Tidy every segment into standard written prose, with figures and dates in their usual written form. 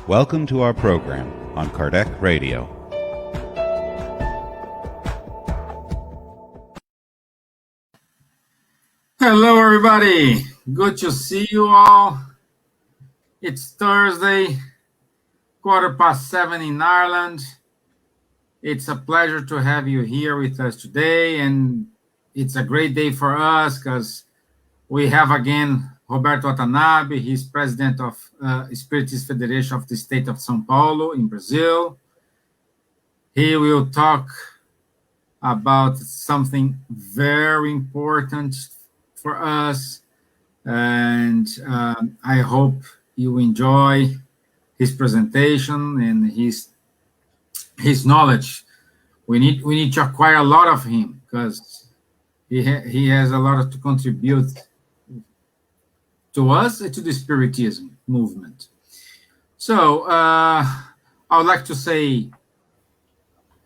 Welcome to our program on Kardec Radio. Hello, everybody. Good to see you all. It's Thursday, 7:15 in Ireland. It's a pleasure to have you here with us today, and it's a great day for us because we have again Roberto Watanabe. He's president of Spiritist Federation of the state of São Paulo in Brazil. He will talk about something very important for us, and I hope you enjoy his presentation and his knowledge. We need to acquire a lot of him because he has a lot to contribute to us and to the Spiritism movement. So I would like to say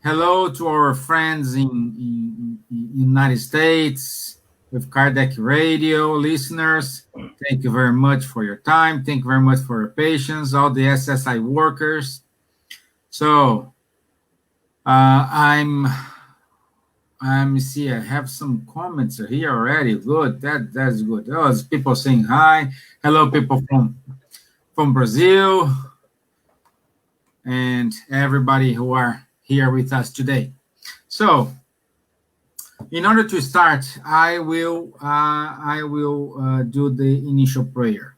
hello to our friends in United States with Kardec Radio listeners. Thank you very much for your time. Thank you very much for your patience, all the SSI workers. So see, I have some comments here already. Good, that's good. Oh, it's people saying hi. Hello, people from Brazil, and everybody who are here with us today. So, in order to start, I will do the initial prayer.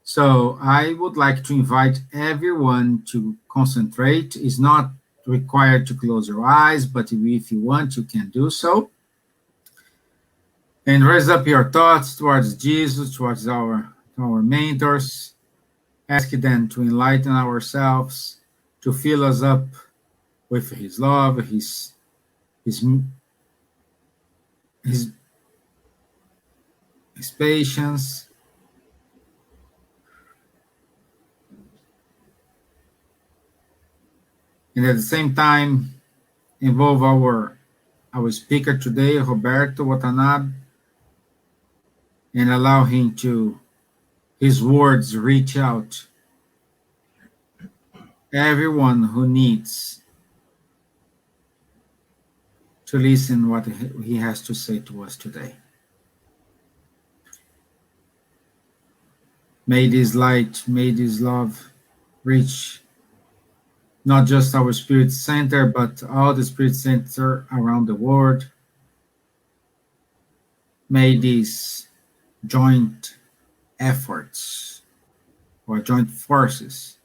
So, I would like to invite everyone to concentrate. It's not required to close your eyes, but if you want, you can do so. And raise up your thoughts towards Jesus, towards our mentors. Ask them to enlighten ourselves, to fill us up with his love, his patience. And at the same time, involve our speaker today, Roberto Watanabe, and allow him to, his words reach out everyone who needs to listen what he has to say to us today. May this light, may this love reach not just our Spirit Center, but all the Spirit Center around the world. May these joint efforts or joint forces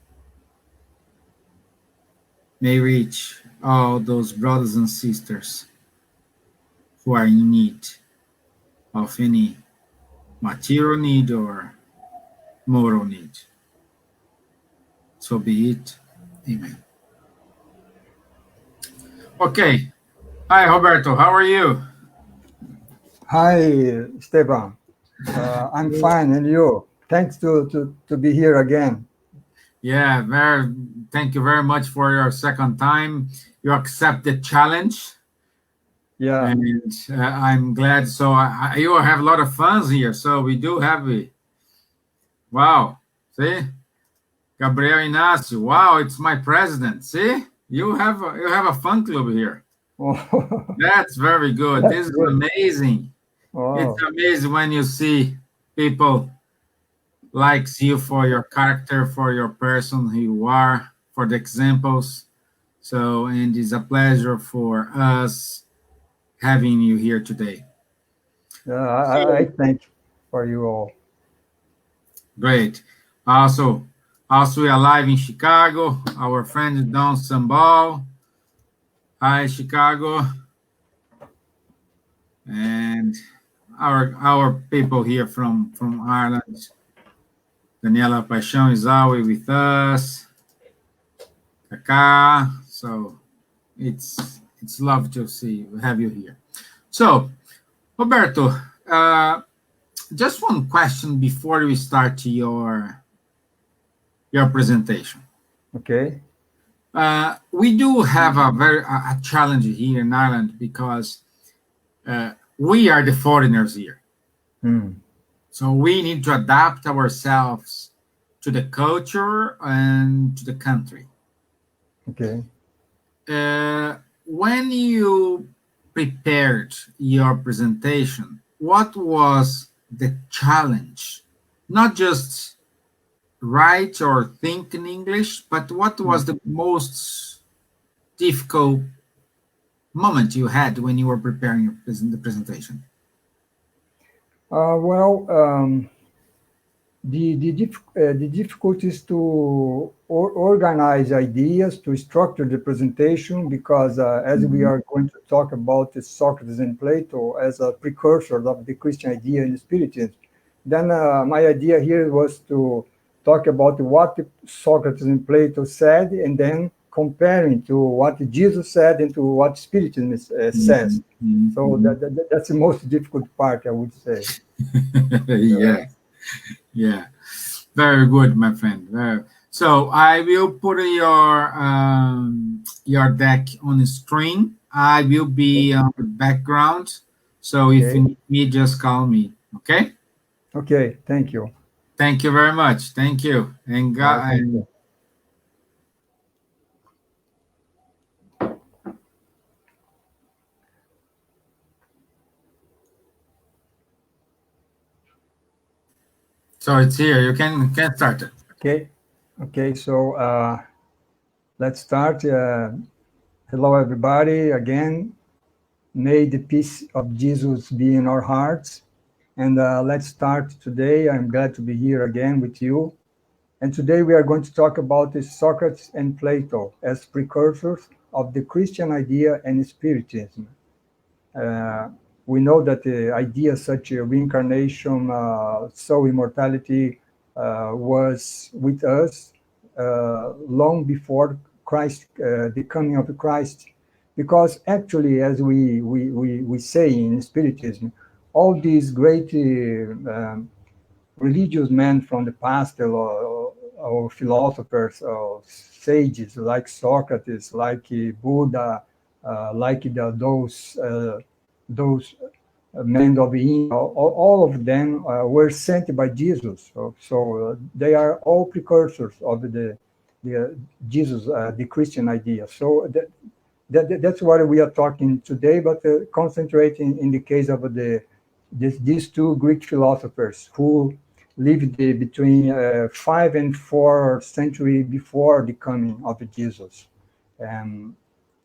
may reach all those brothers and sisters who are in need of any material need or moral need. So be it. Amen. Okay. Hi, Roberto. How are you? Hi, Esteban. I'm fine, and you? Thanks to be here again. Yeah, thank you very much for your second time. You accept the challenge. Yeah. And I'm glad. So you have a lot of fans here. So we do have wow. See? Gabriel Inácio. Wow, it's my president. See? You have a fan club here. Oh. That's very good. This is amazing. Oh. It's amazing when you see people likes you for your character, for your person who you are, for the examples. So, and it's a pleasure for us having you here today. I thank for you all. Great. Also we are live in Chicago. Our friend Don Sambal. Hi, Chicago. And our people here from Ireland. Daniela Paixão is always with us. Kaká. So it's love to have you here. So, Roberto, just one question before we start your presentation. Okay. We do have a challenge here in Ireland because we are the foreigners here. So we need to adapt ourselves to the culture and to the country. Okay. When you prepared your presentation, what was the challenge? Not just write or think in English, but what was the most difficult moment you had when you were preparing the presentation? The difficulties to organize ideas, to structure the presentation, because as we are going to talk about Socrates and Plato as a precursor of the Christian idea in Spiritism, then my idea here was to talk about what Socrates and Plato said, and then comparing to what Jesus said and to what Spiritism says. So that's the most difficult part, I would say. Yeah, very good, my friend. So I will put your deck on the screen. I will be on the background. So if you need me, just call me. Okay. Okay. Thank you. Thank you very much. Thank you. And God. Thank you. So it's here. You can start it. Okay. So let's start. Hello, everybody. Again, may the peace of Jesus be in our hearts. And let's start today. I'm glad to be here again with you. And today we are going to talk about Socrates and Plato as precursors of the Christian idea and Spiritism. We know that the ideas such as reincarnation, soul immortality was with us long before Christ, the coming of Christ. Because actually, as we say in Spiritism, all these great religious men from the past, or philosophers, or sages like Socrates, like Buddha, like those men of India, all of them were sent by Jesus. So they are all precursors of the Jesus, the Christian idea. So that's what we are talking today, but concentrating in the case of these two Greek philosophers who lived between 5 and 4 centuries before the coming of Jesus.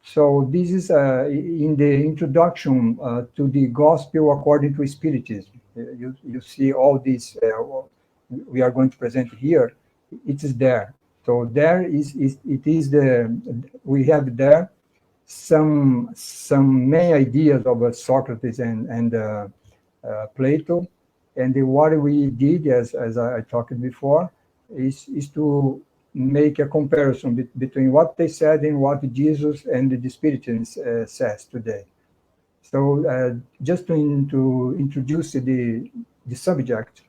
So this is in the introduction to the Gospel according to Spiritism. You see all these we are going to present here. It is there. So there we have there some main ideas of Socrates and Plato, and what we did, as I talked before, is to make a comparison between what they said and what Jesus and the Spiritism says today. So just to introduce the subject,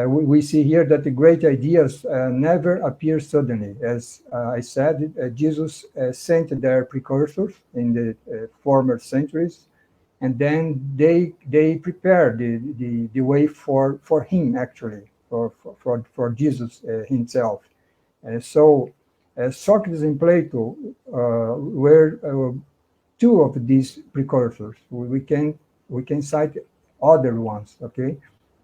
we see here that the great ideas never appear suddenly. As I said, Jesus sent their precursors in the former centuries, and then they prepared the way for him, actually, for Jesus himself. So Socrates and Plato were two of these precursors. We can cite other ones, okay?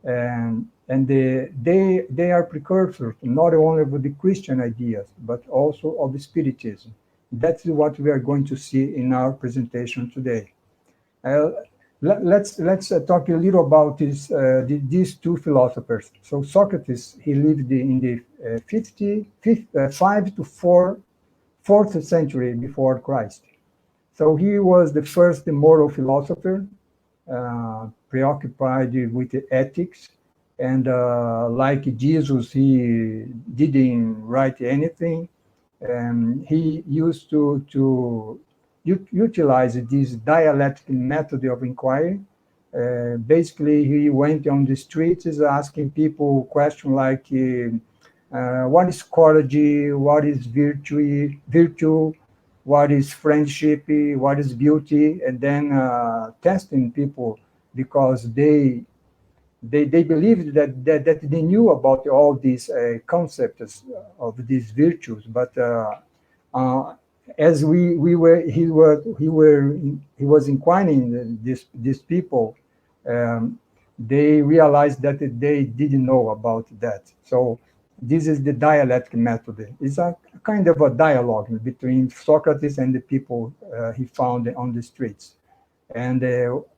And they are precursors not only of the Christian ideas, but also of the Spiritism. That's what we are going to see in our presentation today. Let's talk a little about these two philosophers. So Socrates, he lived in the 5 to 4th century before Christ. So he was the first moral philosopher, preoccupied with ethics, and like Jesus, he didn't write anything. He used to utilize this dialectic method of inquiry. Basically, he went on the streets asking people questions like, what is courage, what is virtue, what is friendship, what is beauty, and then testing people because they they believed that they knew about all these concepts of these virtues, but as he was inquiring these people, they realized that they didn't know about that. So this is the dialectic method. It's a kind of a dialogue between Socrates and the people he found on the streets. And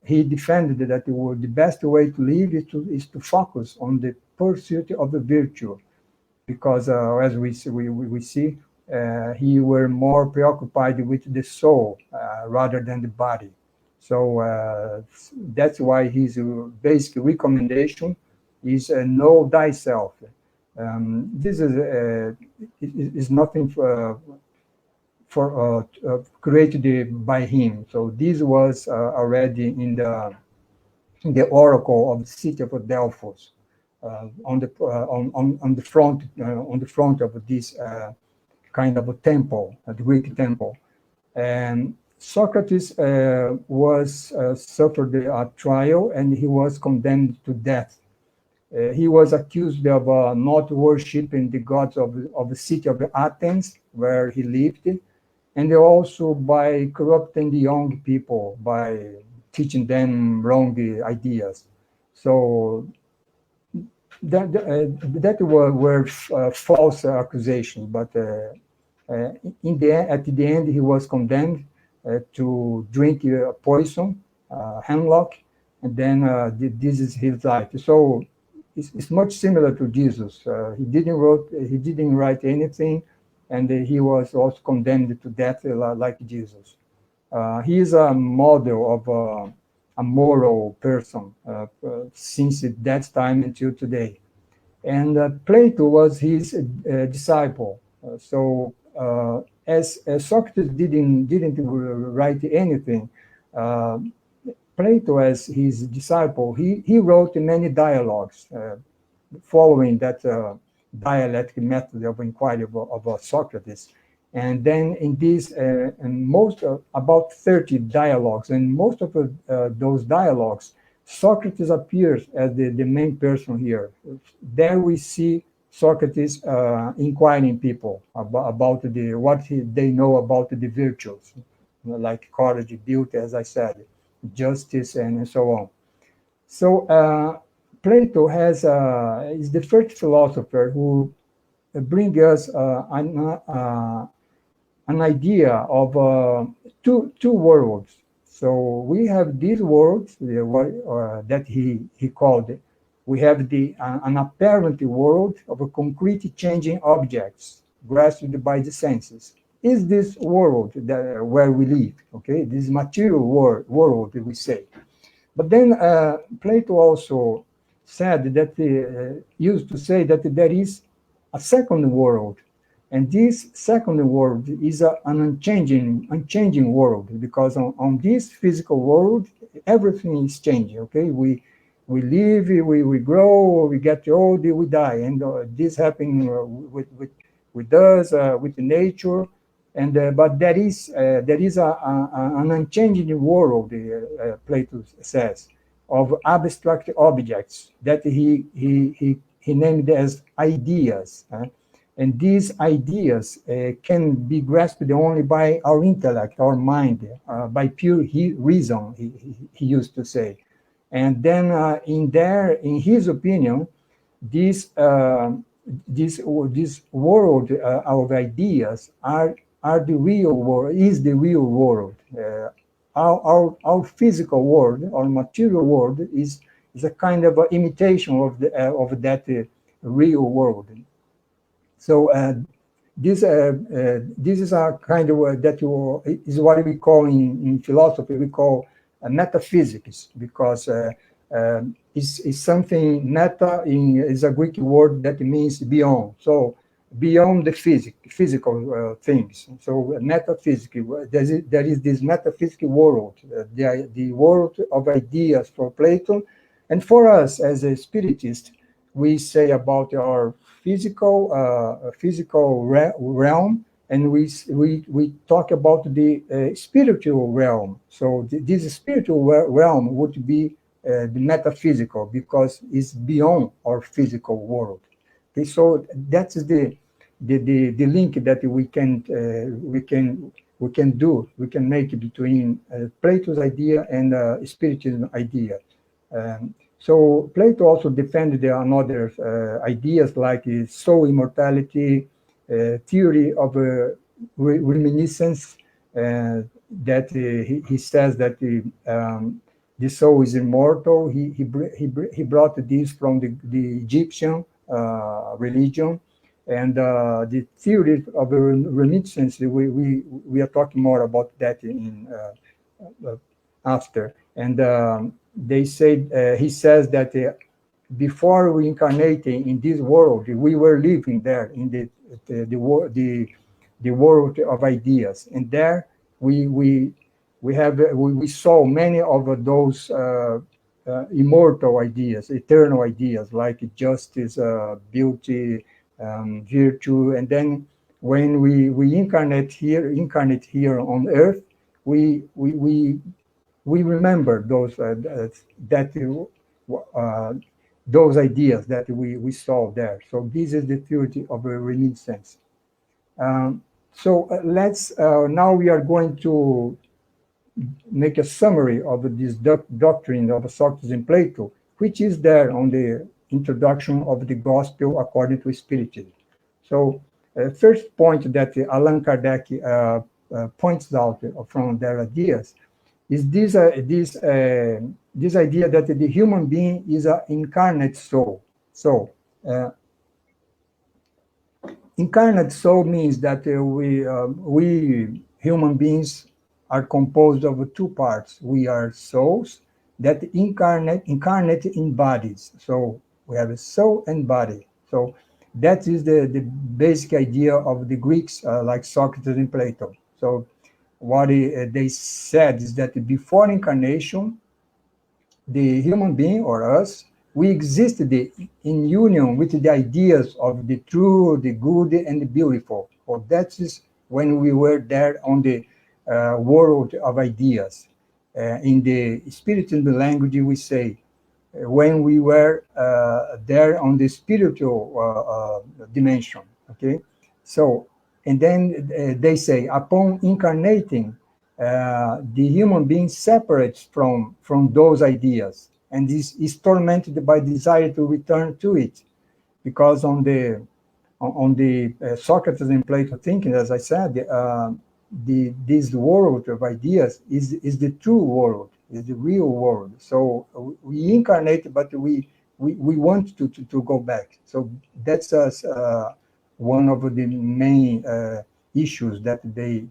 he defended that the best way to live is to focus on the pursuit of the virtue, because as we see, he were more preoccupied with the soul rather than the body. So that's why his basic recommendation is know thyself. This is nothing created by him. So this was already in the oracle of the city of Delphos, on the front of this kind of a temple, a Greek temple. And Socrates was suffered a trial, and he was condemned to death. He was accused of not worshiping the gods of the city of Athens, where he lived, and also by corrupting the young people, by teaching them wrong ideas. So that were false accusations, but at the end, he was condemned to drink poison, hemlock, and then this is his life. So it's much similar to Jesus. He didn't write anything, and he was also condemned to death like Jesus. He is a model of a moral person since that time until today. And Plato was his disciple. So as Socrates didn't write anything, Plato, as his disciple, he wrote many dialogues following that dialectic method of inquiry of Socrates. And then in these, about 30 dialogues, and most of those dialogues, Socrates appears as the main person here. There we see Socrates inquiring people about what they know about the virtues, like courage, beauty, as I said, justice, and so on. So Plato is the first philosopher who brings us an idea of two worlds. So we have this world that he called it. We have an apparent world of a concrete changing objects grasped by the senses. Is this world where we live? Okay, this material world we say. But then Plato also said that used to say that there is a second world, and this second world is an unchanging world, because on this physical world everything is changing. Okay, we live, we grow, we get old, we die, and this happens with us, with nature, and but there is an unchanging world, Plato says, of abstract objects that he named as ideas, and these ideas can be grasped only by our intellect, our mind, by pure reason. He used to say. And then in his opinion, this world of ideas are the real world, is the real world. Our physical world, our material world, is a kind of an imitation of that real world. So this is a kind of is what we call in philosophy, we call metaphysics, because it's something. Meta is a Greek word that means beyond. So beyond the physical things. So metaphysics, there is this metaphysical world, the world of ideas for Plato, and for us as a spiritist, we say about our physical realm, and we talk about the spiritual realm. So this spiritual realm would be the metaphysical, because it's beyond our physical world. Okay, so that is the link that we can make between Plato's idea and Spiritism idea. So Plato also defended another ideas like soul immortality, theory of reminiscence, that he says that the soul is immortal. He brought this from the Egyptian religion, and the theory of reminiscence. We are talking more about that in after. And they say he says that before reincarnating in this world, we were living there in the world of ideas, and there we saw many of those immortal ideas, eternal ideas like justice, beauty, virtue, and then when we incarnate here on earth, we remember those ideas that we saw there. So this is the theory of a reminiscence. So let's now we are going to make a summary of this doctrine of Socrates and Plato, which is there on the introduction of the Gospel according to Spiritism. So first point that Allan Kardec points out from their ideas is this idea that the human being is an incarnate soul. So incarnate soul means that we human beings are composed of two parts. We are souls that incarnate in bodies. So we have a soul and body. So that is the basic idea of the Greeks, like Socrates and Plato. So what they said is that before incarnation, the human being or us, we existed in union with the ideas of the true, the good, and the beautiful. So that is when we were there on the world of ideas. In the Spiritism language, we say, when we were there on the spiritual dimension, okay? So, and then they say, upon incarnating, the human being separates from those ideas, and is tormented by desire to return to it, because on the Socrates and Plato thinking, as I said, this world of ideas is the true world, is the real world. So we incarnate, but we want to go back. So that's one of the main issues that they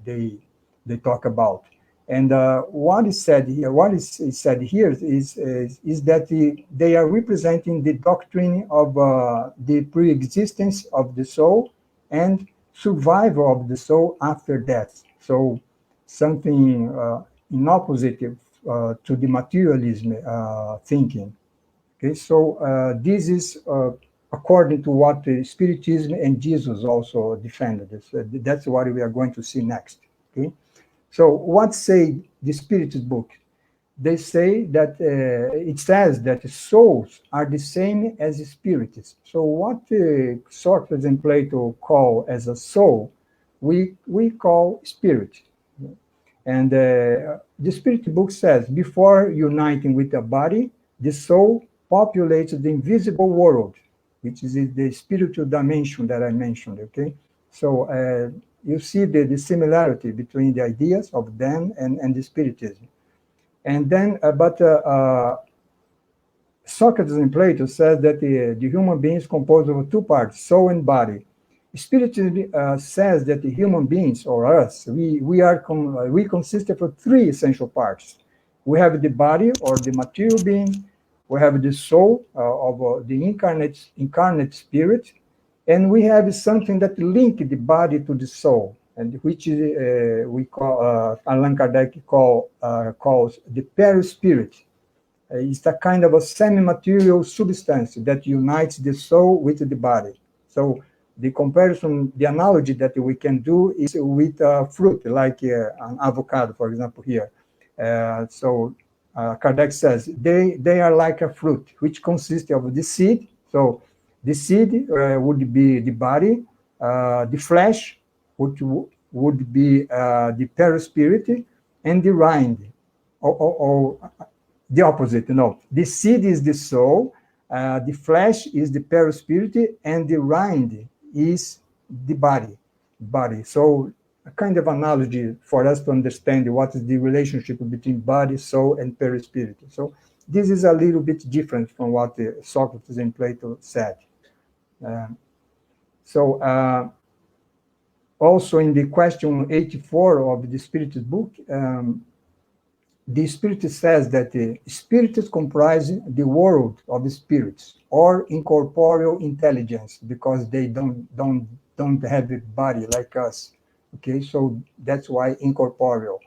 talk about. And what is said here is that they are representing the doctrine of the preexistence of the soul and survival of the soul after death. So something in opposite to the materialism thinking. Okay, so this is according to what Spiritism and Jesus also defended. That's what we are going to see next. Okay, so what say the Spiritist book? They say that it says that souls are the same as spirits. So what Socrates and Plato call as a soul, we call spirit. And the Spirit book says, before uniting with the body, the soul populates the invisible world, which is the spiritual dimension that I mentioned, okay? So you see the similarity between the ideas of them and the Spiritism. And then, Socrates and Plato says that the human being is composed of two parts, soul and body. Spiritism says that the human beings, or us, we consist of three essential parts. We have the body, or the material being. We have the soul of the incarnate spirit, and we have something that links the body to the soul, and which we call Allan Kardec calls the perispirit. It's a kind of a semi-material substance that unites the soul with the body. So the comparison, the analogy that we can do is with fruit, like an avocado, for example, here. So Kardec says, they are like a fruit, which consists of the seed. So the seed would be the body, the flesh, which would be the perispirit, and the rind, or the opposite. No, the seed is the soul, the flesh is the perispirit, and the rind is the body. So a kind of analogy for us to understand what is the relationship between body, soul, and perispirit. So this is a little bit different from what Socrates and Plato said. Also in the question 84 of the Spiritist book, the Spiritist says that the Spiritus comprise the world of the spirits, or incorporeal intelligence, because they don't have a body like us. Okay, so that's why incorporeal.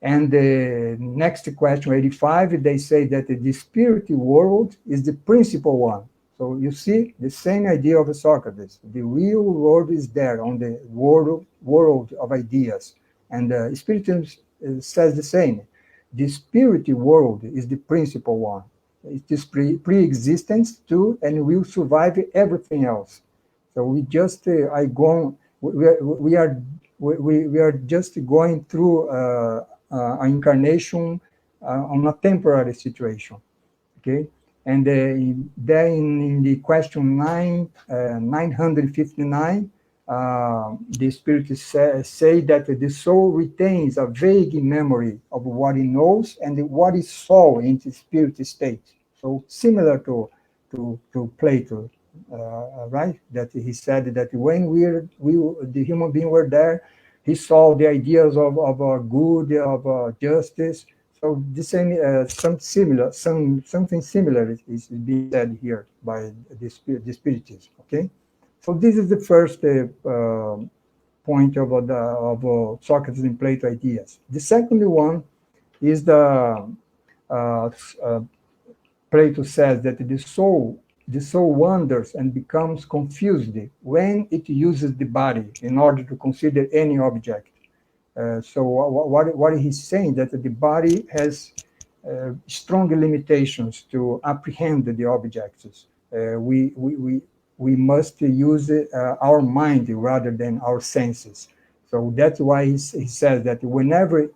And the next question, 85, they say that the spirit world is the principal one. So you see the same idea of Socrates. The real world is there on the world of ideas. And Spiritism says the same. The spirit world is the principal one. It is pre-existence too, and will survive everything else. So we just we are just going through an incarnation on a temporary situation. Okay, and then in the question 959. The Spiritists say that the soul retains a vague memory of what it knows and what it saw in the spirit state. So similar to Plato, right? That he said that when the human being were there, he saw the ideas of good, of justice. So the same, something similar is being said here by the Spiritists. Okay. So this is the first point of Socrates and Plato ideas. The second one is Plato says that the soul wanders and becomes confused when it uses the body in order to consider any object. So what he's saying, that the body has strong limitations to apprehend the objects. We must use our mind rather than our senses. So that's why he says that whenever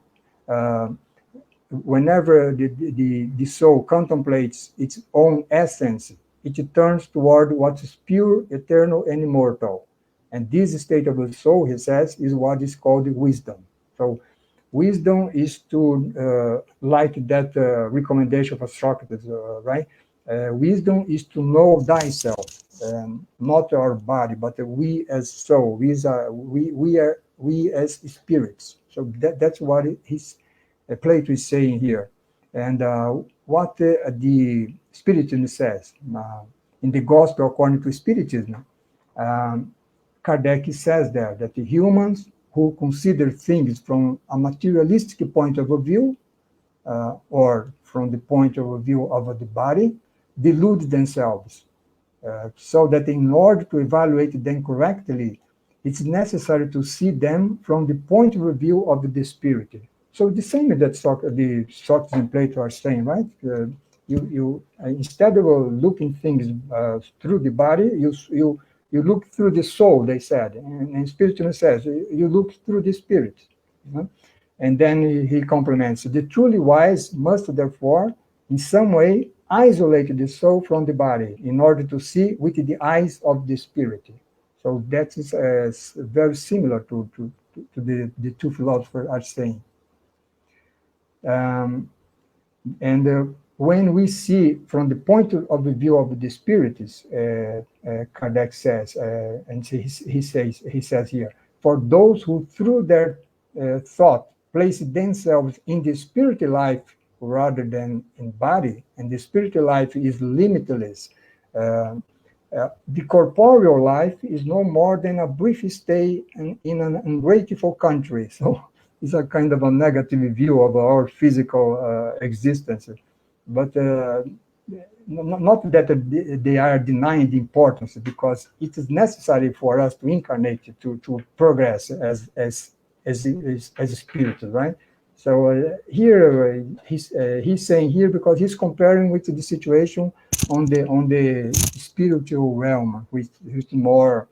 the soul contemplates its own essence, it turns toward what is pure, eternal, and immortal. And this state of the soul, he says, is what is called wisdom. So wisdom is to, like that recommendation of Socrates, right? Wisdom is to know thyself, not our body, but we as soul. We as spirits. So that's what Plato is saying here. And what the Spiritism says in the Gospel according to Spiritism, Kardec says there that the humans who consider things from a materialistic point of view, or from the point of view of the body, delude themselves. So that in order to evaluate them correctly, it's necessary to see them from the point of view of the spirit. So the same that the Socrates and Plato are saying, right? You instead of looking things through the body, you look through the soul, they said. And Spiritism says, you look through the spirit. You know? And then he complements, the truly wise must therefore, in some way, isolate the soul from the body in order to see with the eyes of the spirit. So that is very similar to the two philosophers are saying. When we see from the point of the view of the spirits, Kardec says, and he says here, for those who through their thought place themselves in the spiritual life rather than in body, and the spiritual life is limitless. The corporeal life is no more than a brief stay in an ungrateful country. So it's a kind of a negative view of our physical existence. But not that they are denying the importance, because it is necessary for us to incarnate, to progress as a spirit, right? So here he's saying here because he's comparing with the situation on the spiritual realm, which is more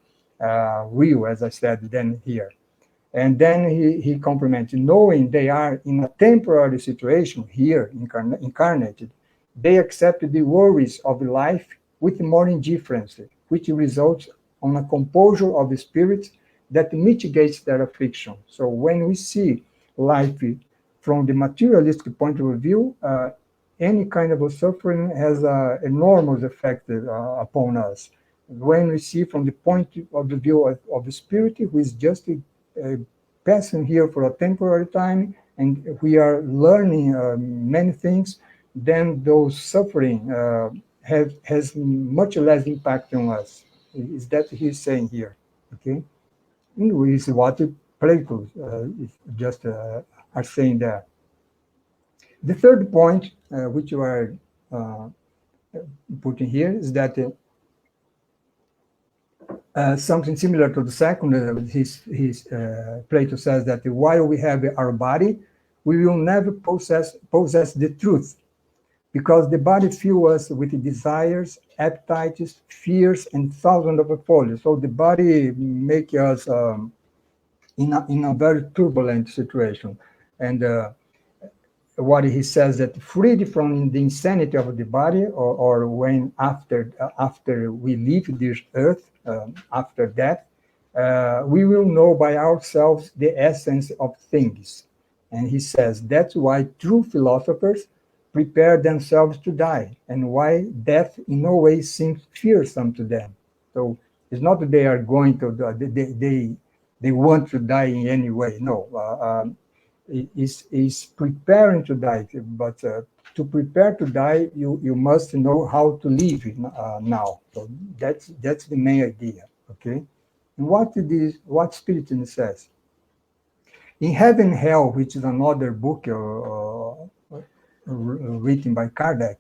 real, as I said, than here. And then he complements, knowing they are in a temporary situation here, incarnated, they accept the worries of life with more indifference, which results on a composure of the spirit that mitigates their affliction. So when we see life from the materialistic point of view, any kind of a suffering has an enormous effect upon us. When we see from the point of the view of the spirit, who is just passing here for a temporary time, and we are learning many things, then those suffering has much less impact on us. Is that he's saying here? Okay, is what Plato just are saying there. The third point, which you are putting here, is that something similar to the second, Plato says that while we have our body, we will never possess the truth, because the body fills us with desires, appetites, fears, and thousands of folies. So the body makes us in a very turbulent situation. And what he says that freed from the insanity of the body, or when after we leave this earth, after death, we will know by ourselves the essence of things. And he says that's why true philosophers prepare themselves to die, and why death in no way seems fearsome to them. So it's not that they are going to they want to die in any way. No. Is preparing to die, but to prepare to die, you must know how to live now. So that's the main idea. Okay, and what Spiritism says in Heaven and Hell, which is another book written by Kardec.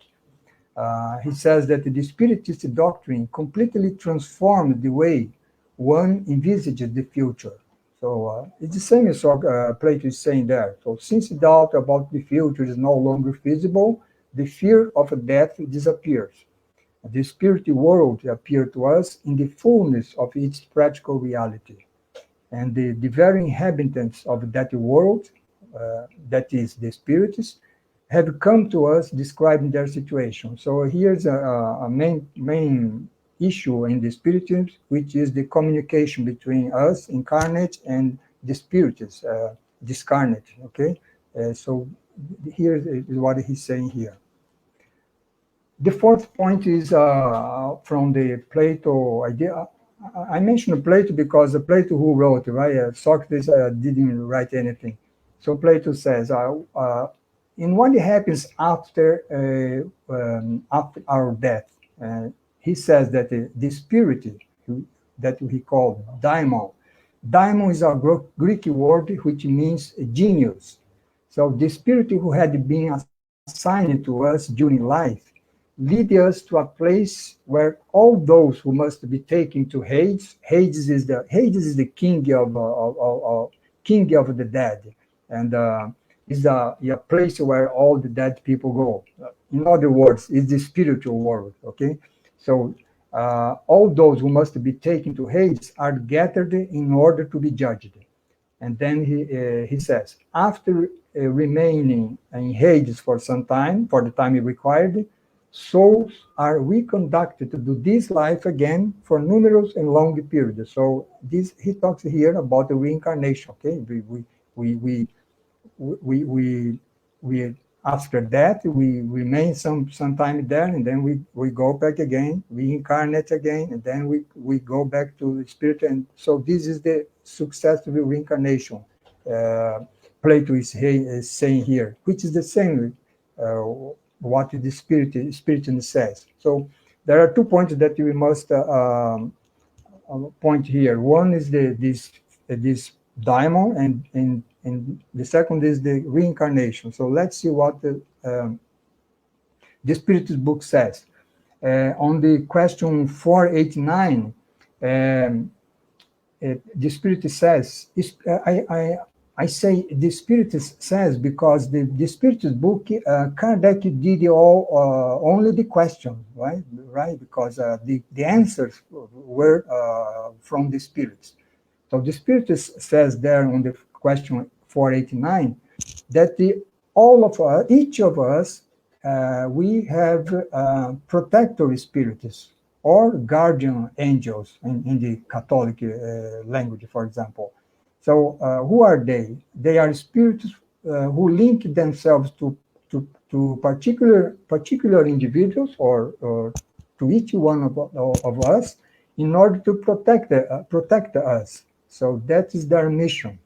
He says that the Spiritist doctrine completely transformed the way one envisages the future. So it's the same as Plato is saying there. So since doubt about the future is no longer feasible, the fear of death disappears. The spirit world appears to us in the fullness of its practical reality. And the very inhabitants of that world, that is the spirits, have come to us describing their situation. So here's a main issue in the Spiritism, which is the communication between us, incarnate, and the spirits, discarnate. Okay, so here is what he's saying here. The fourth point is from the Plato idea. I mentioned Plato because Plato who wrote, right? Socrates didn't write anything. So Plato says, in what happens after our death, he says that the spirit that we call daimon. Daimon is a Greek word which means genius. So the spirit who had been assigned to us during life lead us to a place where all those who must be taken to Hades. Hades is the king of the dead, and is a place where all the dead people go. In other words, it's the spiritual world. Okay. So all those who must be taken to Hades are gathered in order to be judged. And then he says, after remaining in Hades for some time, for the time required, souls are reconducted to do this life again for numerous and long periods. So he talks here about the reincarnation. Okay, we after that, we remain some time there, and then we go back again, reincarnate again, and then we go back to the spirit. And so this is the successive reincarnation Plato is saying here, which is the same what the Spiritism says. So there are 2 points that we must point here. One is this daimon, and the second is the reincarnation. So let's see what the Spiritist book says. On the question 489, the Spirit says, I say the Spiritist says because the Spiritist book, Kardec did all only the question, right? Because the answers were from the Spirits. So the Spiritist says there on the question 489 that all of us, each of us, we have protector spirits or guardian angels in the Catholic language, for example. So who are they? They are spirits who link themselves to particular individuals or to each one of us in order to protect us. So that is their mission,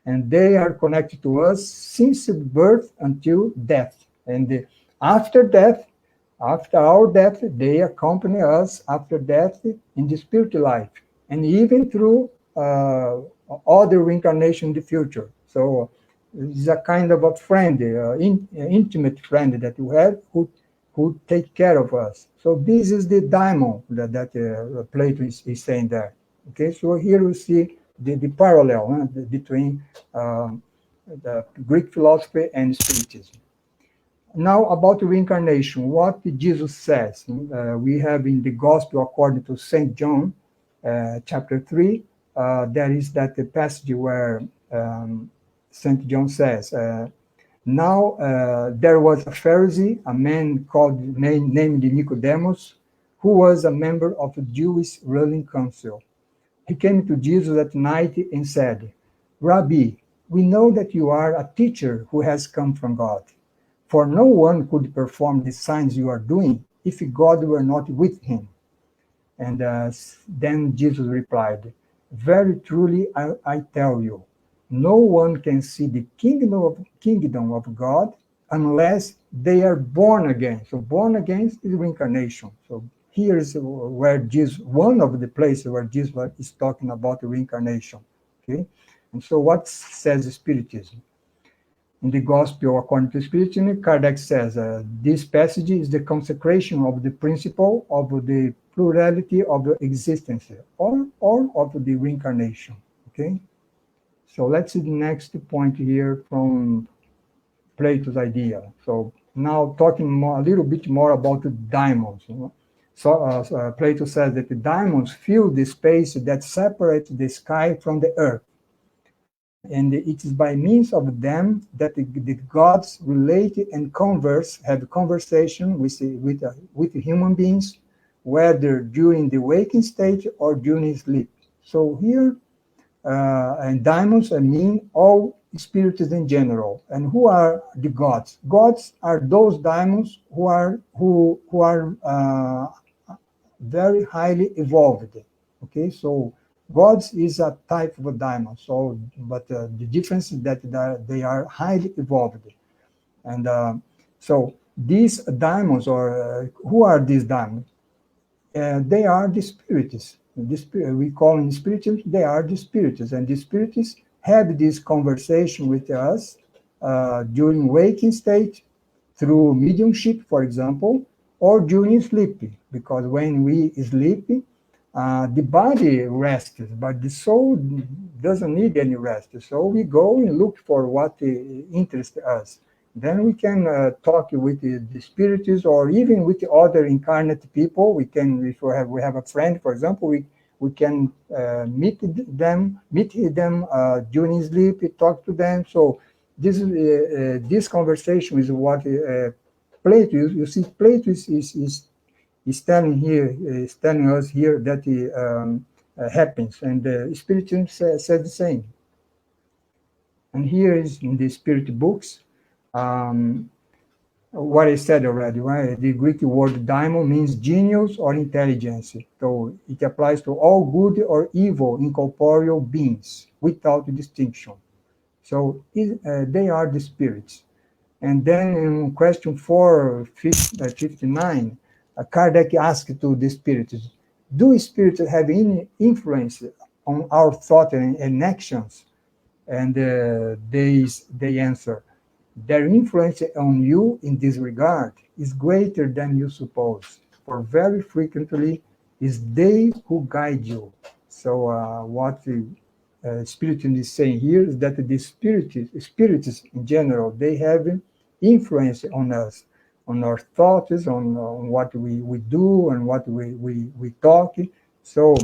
and they are connected to us since birth until death. And after death, after our death, they accompany us after death in the spirit life, and even through other reincarnation in the future. So it's a kind of a friend, intimate friend that you have who take care of us. So this is the daimon that Plato is saying there. Okay, so here we see the parallel between the Greek philosophy and Spiritism. Now about reincarnation, what Jesus says. We have in the Gospel according to St. John, chapter 3, there is that passage where St. John says, now there was a Pharisee, a man named Nicodemus, who was a member of the Jewish ruling council. He came to Jesus at night and said, Rabbi, we know that you are a teacher who has come from God. For no one could perform the signs you are doing if God were not with him. And then Jesus replied, very truly I tell you, no one can see the kingdom of God unless they are born again. So born again is reincarnation. So here's where Jesus, one of the places where Jesus is talking about the reincarnation. Okay, and so what says Spiritism? In the Gospel according to Spiritism, Kardec says this passage is the consecration of the principle of the plurality of the existence or of the reincarnation. Okay, so let's see the next point here from Plato's idea. So now talking a little bit more about the Daimons. So Plato says that the Daimons fill the space that separates the sky from the earth. And it is by means of them that the gods relate and converse, have conversation with human beings, whether during the waking state or during sleep. So here, and Daimons mean all spirits in general. And who are the gods? Gods are those Daimons who are very highly evolved. Okay, so gods is a type of a daimon. So, but the difference is that they are highly evolved, and so these daimons, or who are these daimons? They are the spirits. We call in spiritism, they are the spirits, and the spirits have this conversation with us during waking state through mediumship, for example, or during sleep, because when we sleep, the body rests, but the soul doesn't need any rest. So we go and look for what interests us. Then we can talk with the spirits, or even with other incarnate people. We can, if we have a friend, for example, we can meet them during sleep, talk to them. So this conversation is what Plato. You see, Plato is telling us here that it happens, and Spiritism says the same. And here is in the spirit books, what I said already, right? The Greek word daimon means genius or intelligence. So it applies to all good or evil incorporeal beings without distinction. So they are the spirits. And then in question 459, Kardec asked to the spirits, do spirits have any influence on our thought and actions? And they answer, their influence on you in this regard is greater than you suppose, for very frequently is they who guide you. So what Spiritism is saying here is that the spiritists in general, they have influence on us, on our thoughts, on what we do and what we talk. So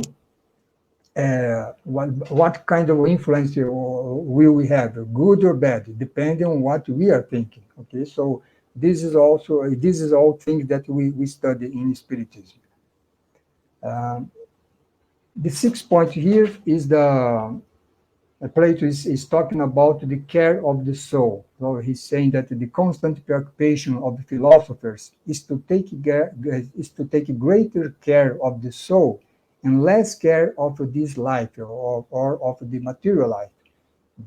what kind of influence will we have, good or bad, depending on what we are thinking. Okay, so this is all things that we study in Spiritism. The 6th point here is Plato is talking about the care of the soul. So he's saying that the constant preoccupation of the philosophers is to take greater care of the soul and less care of this life or of the material life.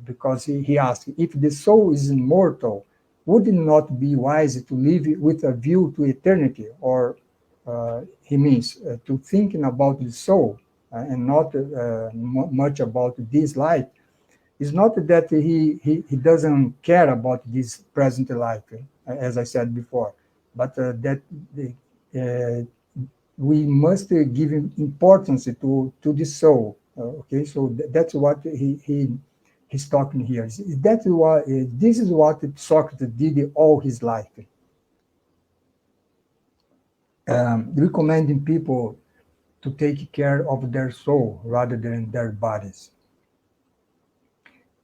Because he asked, if the soul is immortal, would it not be wise to live with a view to eternity? Or he means to thinking about the soul and not much about this life. It's not that he doesn't care about this present life, as I said before, but that we must give importance to the soul. Okay, so that's what he's talking here. This is what Socrates did all his life, recommending people to take care of their soul rather than their bodies.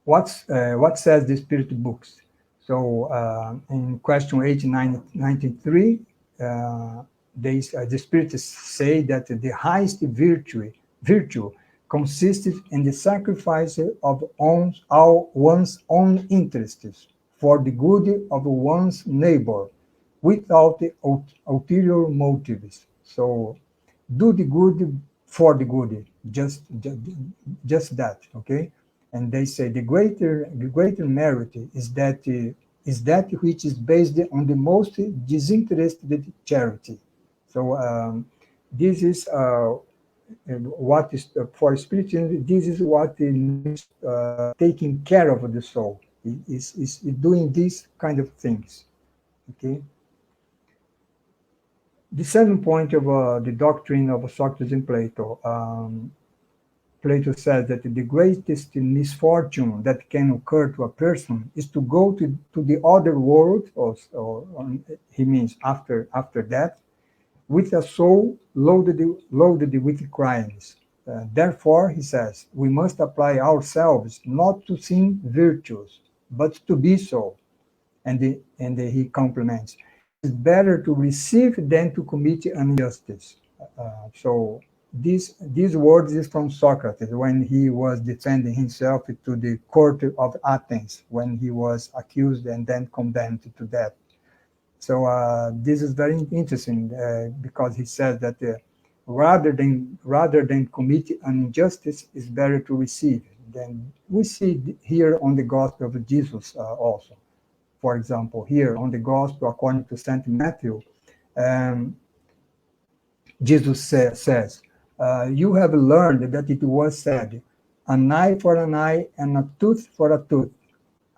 What says the Spirit books? So in question 8993, the Spiritists say that the highest virtue consisted in the sacrifice of one's own interests for the good of one's neighbor, without the ulterior motives. So do the good for the good, just that, okay? And they say the greater merit is that which is based on the most disinterested charity. So this is what is for Spiritism. This is what is taking care of the soul. Is doing these kind of things. Okay. The 7th point of the doctrine of Socrates and Plato. Plato says that the greatest misfortune that can occur to a person is to go to the other world, or he means after death, with a soul loaded with crimes. Therefore, he says, we must apply ourselves not to sing virtues, but to be so. And he complements, it's better to receive than to commit injustice. So these words is from Socrates when he was defending himself to the court of Athens, when he was accused and then condemned to death. So this is very interesting because he says that rather than commit an injustice, it's better to receive. Then we see here on the Gospel of Jesus also. For example, here on the Gospel according to St. Matthew, Jesus says, you have learned that it was said, an eye for an eye and a tooth for a tooth.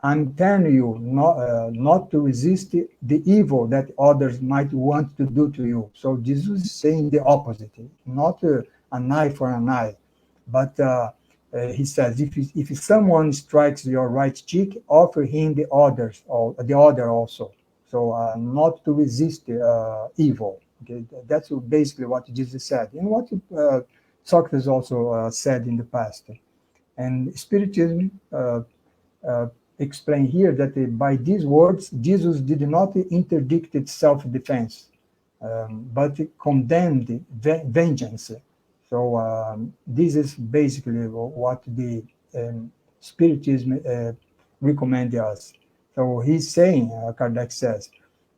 I'm telling you not to resist the evil that others might want to do to you. So Jesus is saying the opposite, not an eye for an eye, but he says, if someone strikes your right cheek, offer him the other also. So not to resist evil. Okay, that's basically what Jesus said, and what Socrates also said in the past. And Spiritism explain here that by these words, Jesus did not interdict self-defense, but condemned vengeance. So this is basically what the Spiritism recommends us. So he's saying, Kardec says,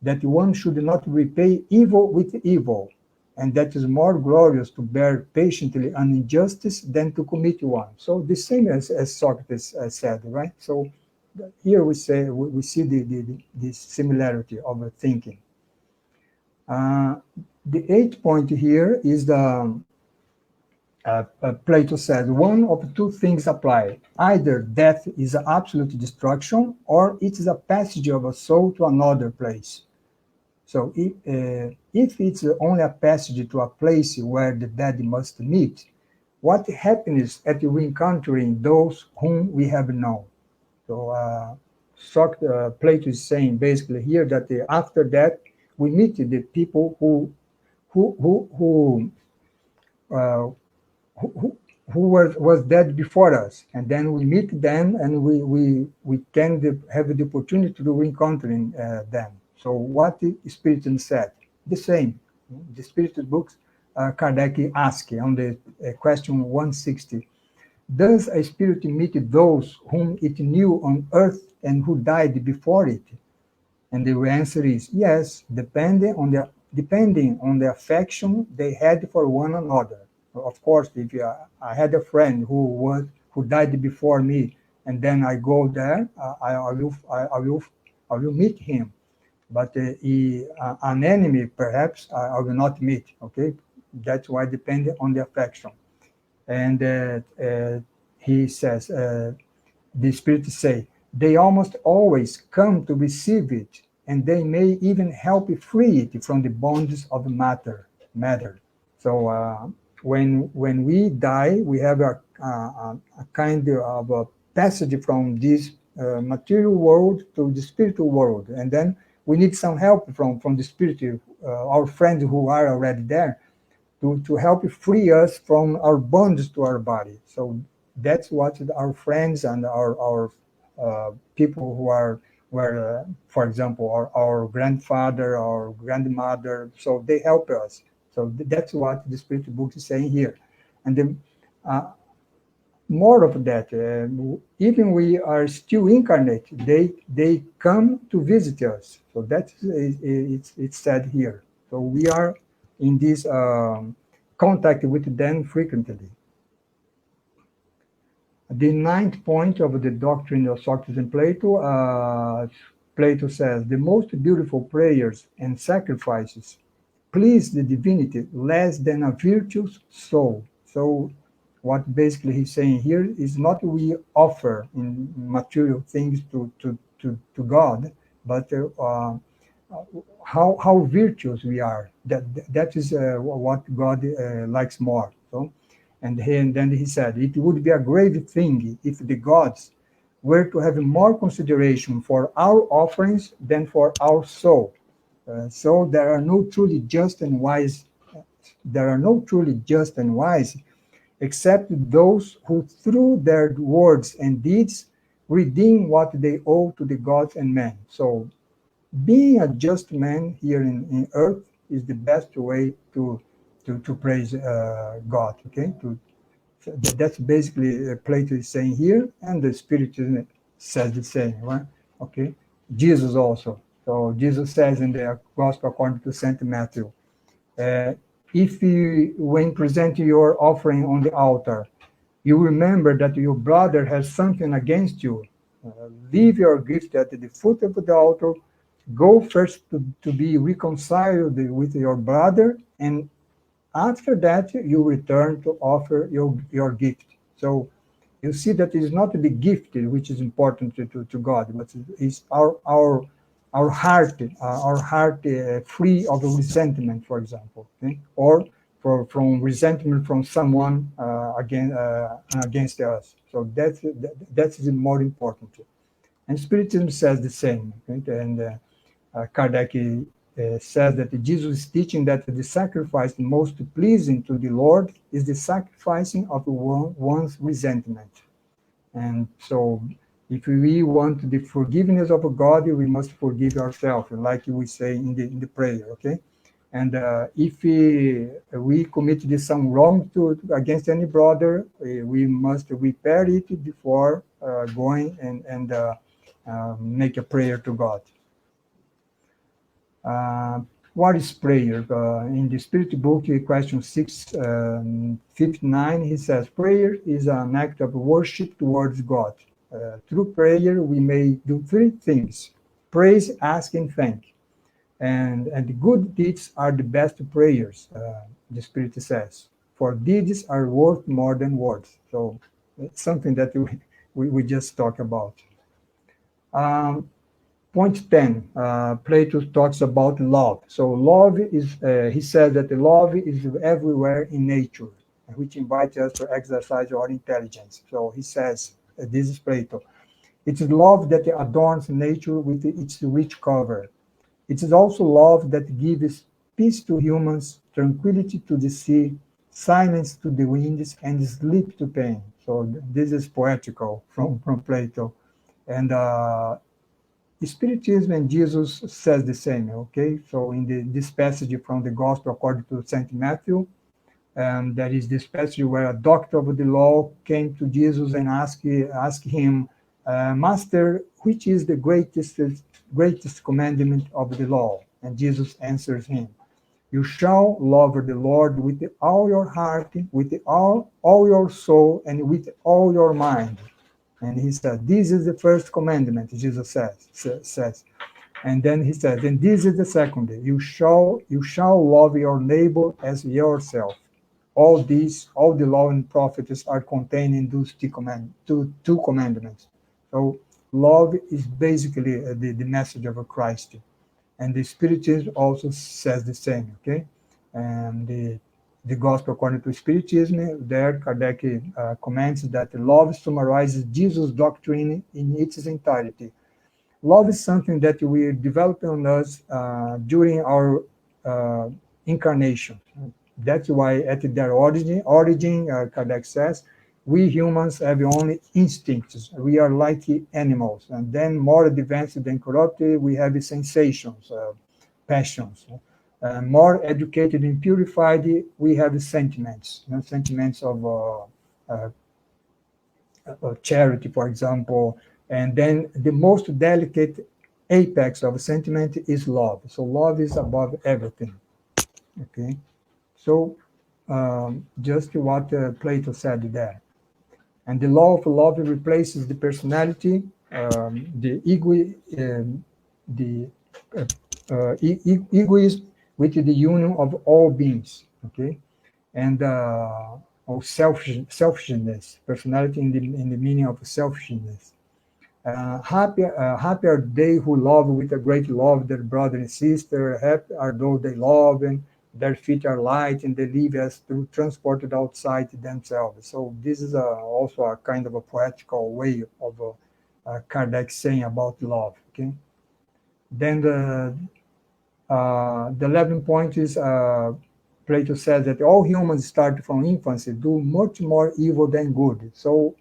that one should not repay evil with evil, and that is more glorious to bear patiently an injustice than to commit one. So the same as Socrates said, right? So here we see the similarity of thinking. The 8th point here is the Plato says, one of two things apply. Either death is absolute destruction, or it is a passage of a soul to another place. So if it's only a passage to a place where the dead must meet, what happiness at reencountering those whom we have known. So Plato is saying basically here that after that we meet the people who uh, who was dead before us, and then we meet them, and we can have the opportunity to reencountering them. So what the Spiritism said, the same. The Spiritist books, Kardec asked on the question 160, does a spirit meet those whom it knew on earth and who died before it? And the answer is yes, depending on the affection they had for one another. Of course, if I had a friend who died before me, and then I go there, I will meet him. But an enemy, perhaps, I will not meet. Okay, that's why depending on the affection. And he says, the spirits say, they almost always come to receive it, and they may even help free it from the bonds of matter. So when we die, we have a kind of a passage from this material world to the spiritual world, and then we need some help from the spirit, our friends who are already there, to help free us from our bonds to our body. So that's what our friends and our people who were, for example, our grandfather, our grandmother, so they help us. So that's what the Spirit book is saying here. And the more of that, even we are still incarnate, they come to visit us. So that's it's said here. So we are in this contact with them frequently. The ninth point of the doctrine of Socrates and Plato, Plato says, the most beautiful prayers and sacrifices please the divinity less than a virtuous soul. So what basically he's saying here is not we offer in material things to God, but how virtuous we are. That is what God likes more. So, and then he said, it would be a great thing if the gods were to have more consideration for our offerings than for our soul. So there are no truly just and wise. Except those who, through their words and deeds, redeem what they owe to the gods and men. So, being a just man here in earth is the best way to praise God. Okay, that's basically Plato is saying here, and the Spiritism says the same, right? Okay, Jesus also. So Jesus says in the Gospel according to Saint Matthew, if you, when presenting your offering on the altar, you remember that your brother has something against you, leave your gift at the foot of the altar, go first to be reconciled with your brother, and after that you return to offer your gift. So you see that it is not the gift which is important to God, but it's our heart free of resentment, for example, okay? Or from resentment from someone against us. So that's more important. And Spiritism says the same. Okay? And Kardec says that Jesus is teaching that the sacrifice most pleasing to the Lord is the sacrificing of one's resentment. And so if we want the forgiveness of God, we must forgive ourselves, like we say in the prayer, okay? And if we committed some wrong against any brother, we must repair it before going and make a prayer to God. What is prayer? In the Spirit book, question 659, he says, prayer is an act of worship towards God. Through prayer, we may do three things: praise, ask, and thank. And good deeds are the best prayers, the Spirit says, for deeds are worth more than words. So it's something that we just talked about. Point 10, Plato talks about love. So love is, he said that love is everywhere in nature. which invites us to exercise our intelligence. So he says, this is Plato, it is love that adorns nature with its rich cover. It is also love that gives peace to humans, tranquility to the sea, silence to the winds, and sleep to pain. So this is poetical from Plato. And Spiritism and Jesus says the same, okay? So in this passage from the Gospel according to St. Matthew, there is this passage where a doctor of the law came to Jesus and asked him, Master, which is the greatest commandment of the law? And Jesus answers him, you shall love the Lord with all your heart, with all your soul, and with all your mind. And he said, this is the first commandment, Jesus says. And then he says, and this is the second, you shall love your neighbor as yourself. All the law and prophets are contained in those two commandments. So love is basically the message of Christ. And the Spiritism also says the same, okay? And the Gospel according to Spiritism, there Kardec comments that love summarizes Jesus' doctrine in its entirety. Love is something that we develop on us during our incarnation. That's why at their origin, Kardec says, we humans have only instincts. We are like animals. And then more advanced than corrupted, we have sensations, passions. More educated and purified, we have sentiments. Sentiments of charity, for example. And then the most delicate apex of sentiment is love. So love is above everything. Okay. So just what Plato said there. And the law of love replaces the personality, the egoism with the union of all beings, okay? And of selfishness, personality in the meaning of selfishness. Happy are they who love with a great love their brother and sister. Happy are those they love, and their feet are light, and they live as through transported outside themselves. So this is also a kind of a poetical way of Kardec saying about love. Okay. Then the 11th point is Plato says that all humans start from infancy do much more evil than good. So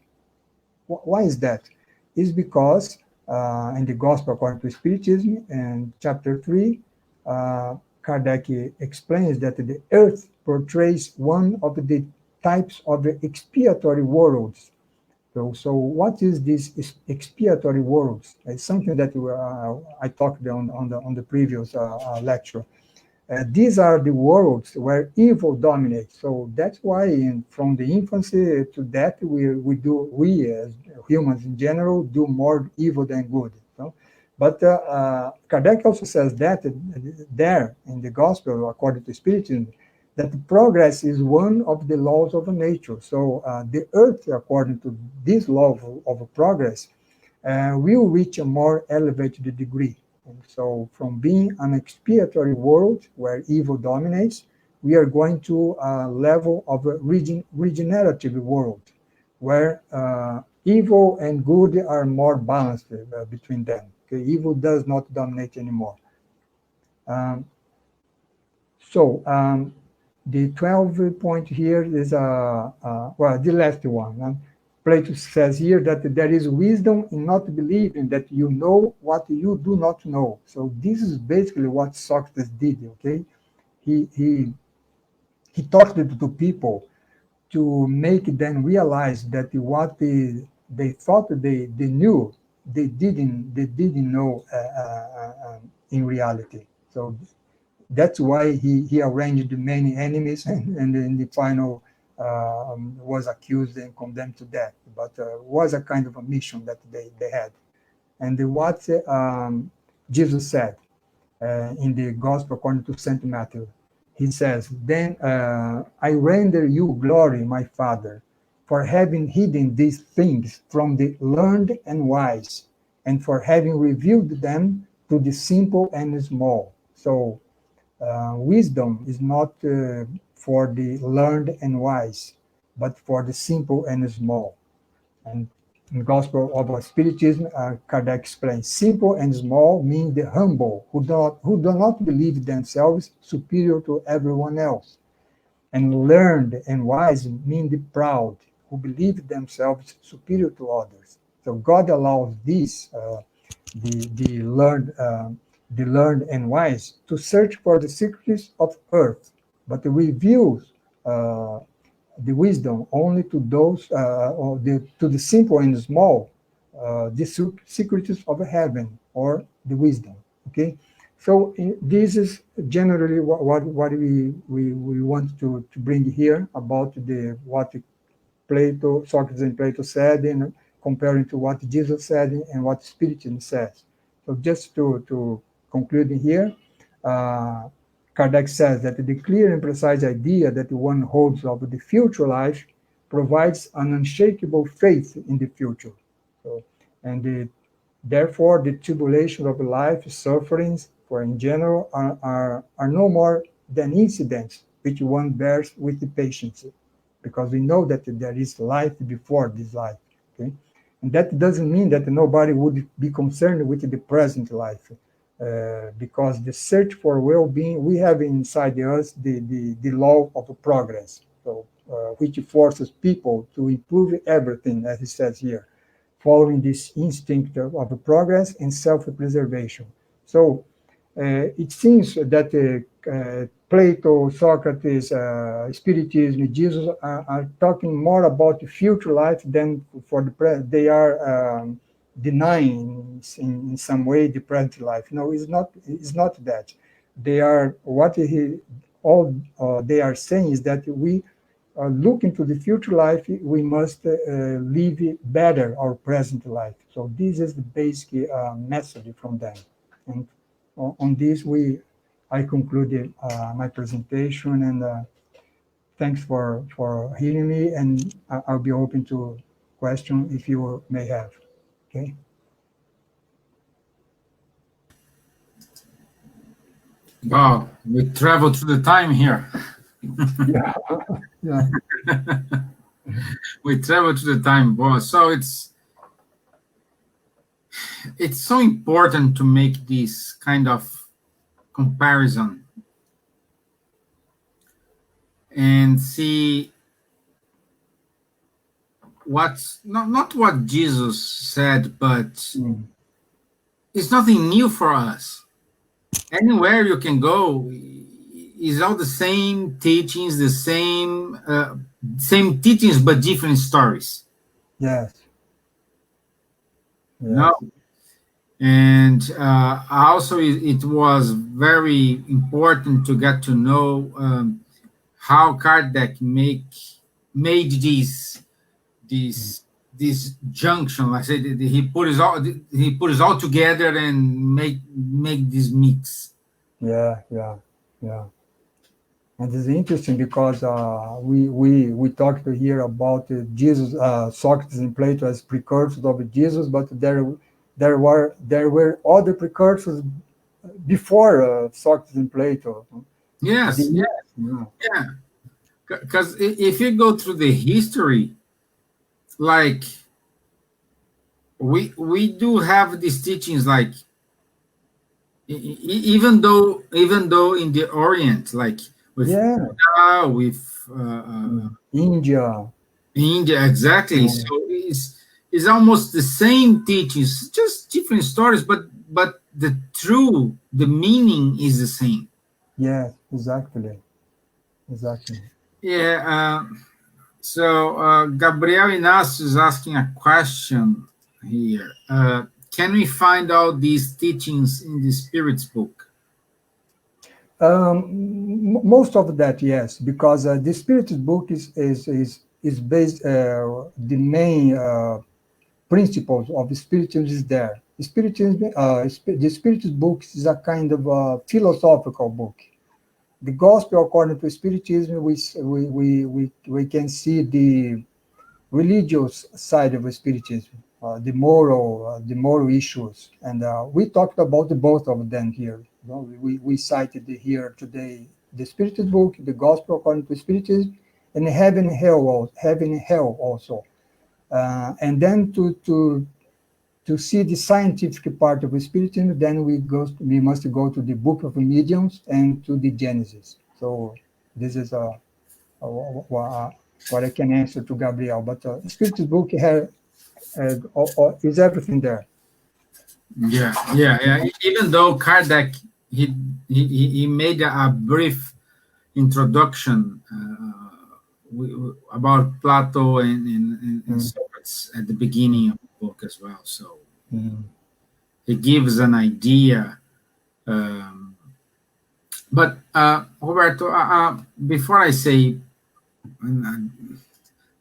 why is that? It's because in the Gospel according to Spiritism, in chapter 3, Kardec explains that the earth portrays one of the types of expiatory worlds. So what is this expiatory worlds? It's something that I talked on the previous lecture. These are the worlds where evil dominates. So that's why from the infancy to death, we as humans in general do more evil than good. So, but Kardec also says that there in the Gospel, according to Spiritism, that progress is one of the laws of nature. So the earth, according to this law of progress, will reach a more elevated degree. And so from being an expiatory world where evil dominates, we are going to a level of a regenerative world where evil and good are more balanced between them. Okay? Evil does not dominate anymore. The 12th point here is, the last one. Plato says here that there is wisdom in not believing that you know what you do not know. So this is basically what Socrates did, okay? He talked to people to make them realize that what they thought they knew, they didn't know in reality. So that's why he arranged many enemies and in the final was accused and condemned to death. But was a kind of a mission that they had. And what Jesus said in the Gospel according to St. Matthew, he says, then I render you glory, my Father, for having hidden these things from the learned and wise, and for having revealed them to the simple and small. So wisdom is not for the learned and wise, but for the simple and small. And in the Gospel of Spiritism, Kardec explains, simple and small mean the humble, who do not believe themselves superior to everyone else. And learned and wise mean the proud, who believe themselves superior to others. So God allows these, the learned and wise, to search for the secrets of earth, but reveals the wisdom only to those, to the simple and small, the secrets of heaven or the wisdom. Okay, so this is generally what we want to bring here about what Socrates and Plato said, and comparing to what Jesus said and what Spiritism says. So just to conclude here, uh, Kardec says that the clear and precise idea that one holds of the future life provides an unshakable faith in the future. So, therefore, the tribulation of life, sufferings, for in general, are no more than incidents which one bears with the patience, because we know that there is life before this life. Okay? And that doesn't mean that nobody would be concerned with the present life, because the search for well-being, we have inside us the law of progress, so, which forces people to improve everything, as he says here, following this instinct of progress and self-preservation. So it seems that Plato, Socrates, Spiritism, Jesus are talking more about the future life than for the present. They are denying in some way the present life. No, it's not. It's not that. They are they are saying is that we look into the future life. We must live better our present life. So this is the basic message from them. And on this, I concluded my presentation, and thanks for hearing me, and I'll be open to questions if you may have. Okay. Wow, we traveled through the time here. Yeah. Yeah. We traveled through the time, boss. So it's so important to make this kind of comparison and see what's not what Jesus said, but it's nothing new for us. Anywhere you can go is all the same teachings, the same teachings, but different stories. Yes. Yes. No. And also, it was very important to get to know how Kardec made this junction. I said he put it all together and make this mix. Yeah. And it's interesting because we talked here about Jesus, Socrates and Plato as precursors of Jesus, but there were other precursors before Socrates and Plato. Yes, yeah. Because if you go through the history, like we do have these teachings, like even though in the Orient, like with Buddha, with India, exactly. Yeah. So it's almost the same teachings, just different stories, but the meaning is the same. Yes, exactly. Yeah. So Gabriel Inácio is asking a question here. Can we find out these teachings in the Spirit's book? Most of that, yes, because the Spirit's book is based. The main principles of Spiritism is there. The Spirit's book is a kind of a philosophical book. The Gospel, according to Spiritism, we can see the religious side of Spiritism, the moral issues, and we talked about both of them here. We cited here today the Spiritist book, the Gospel according to Spiritism, and heaven and hell also. And then to see the scientific part of Spiritism, then we must go to the Book of Mediums and to the Genesis. So this is what I can answer to Gabriel. But Spiritist book is everything there. Yeah. Even though Kardec he made a brief introduction about Plato and Socrates at the beginning of the book as well. So it gives an idea. But Roberto, before I say,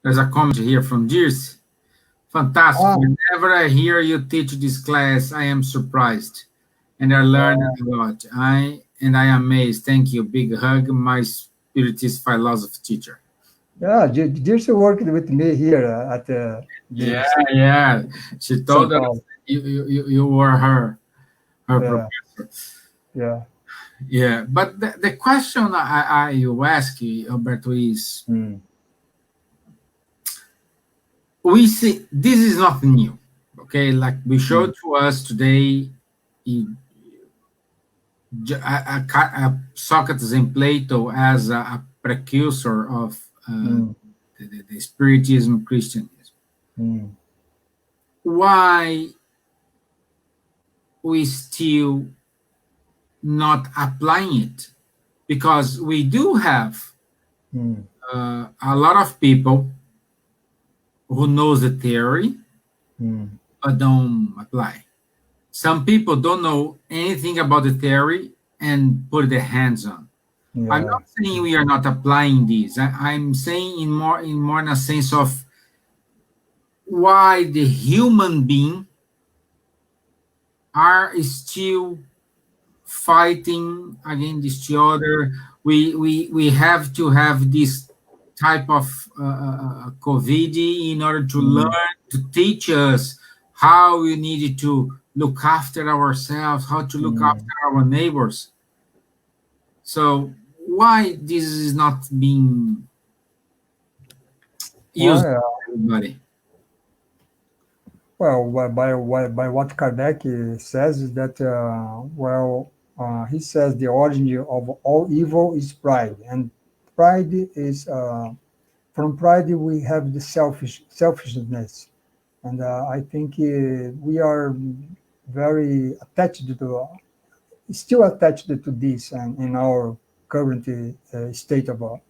there's a comment here from Dirce. Fantastic. Whenever I hear you teach this class, I am surprised and I learn a lot. I am amazed. Thank you. Big hug, my Spiritist philosophy teacher. Yeah, Dirce worked with me here at the yeah. She told us you were her professor. Yeah. But the question you ask, Roberto, is we see this is nothing new. Okay, like we showed to us today, Socrates and Plato as a precursor of the Spiritism, Christianism. Why we still not applying it? Because we do have a lot of people who knows the theory but don't apply. Some people don't know anything about the theory and put their hands on. I'm not saying we are not applying these. I'm saying in more in a sense of why the human being are still fighting against each other. We have to have this type of COVID in order to learn, to teach us how we need to look after ourselves, how to look after our neighbors. So why this is not being used by everybody? Well, by what Kardec says is that, he says the origin of all evil is pride. And pride is, from pride we have the selfishness. And I think we are very still attached to this and in our current state of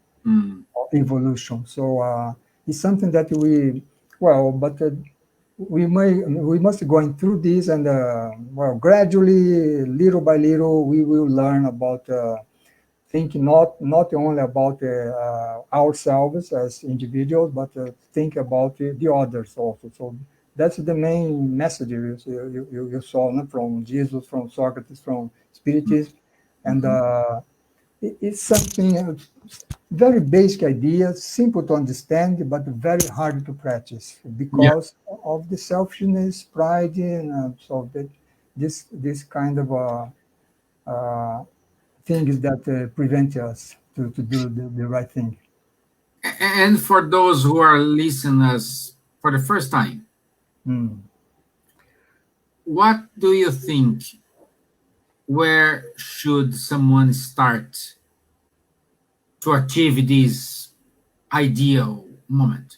evolution. So it's something that we must going through this, and gradually, little by little, we will learn about thinking not only about ourselves as individuals, but think about the others also. So that's the main message you saw from Jesus, from Socrates, from Spiritism, and it's something very basic idea, simple to understand, but very hard to practice because of the selfishness, pride, and so that this kind of things that prevent us to do the right thing. And for those who are listeners for the first time, what do you think? Where should someone start to achieve this ideal moment?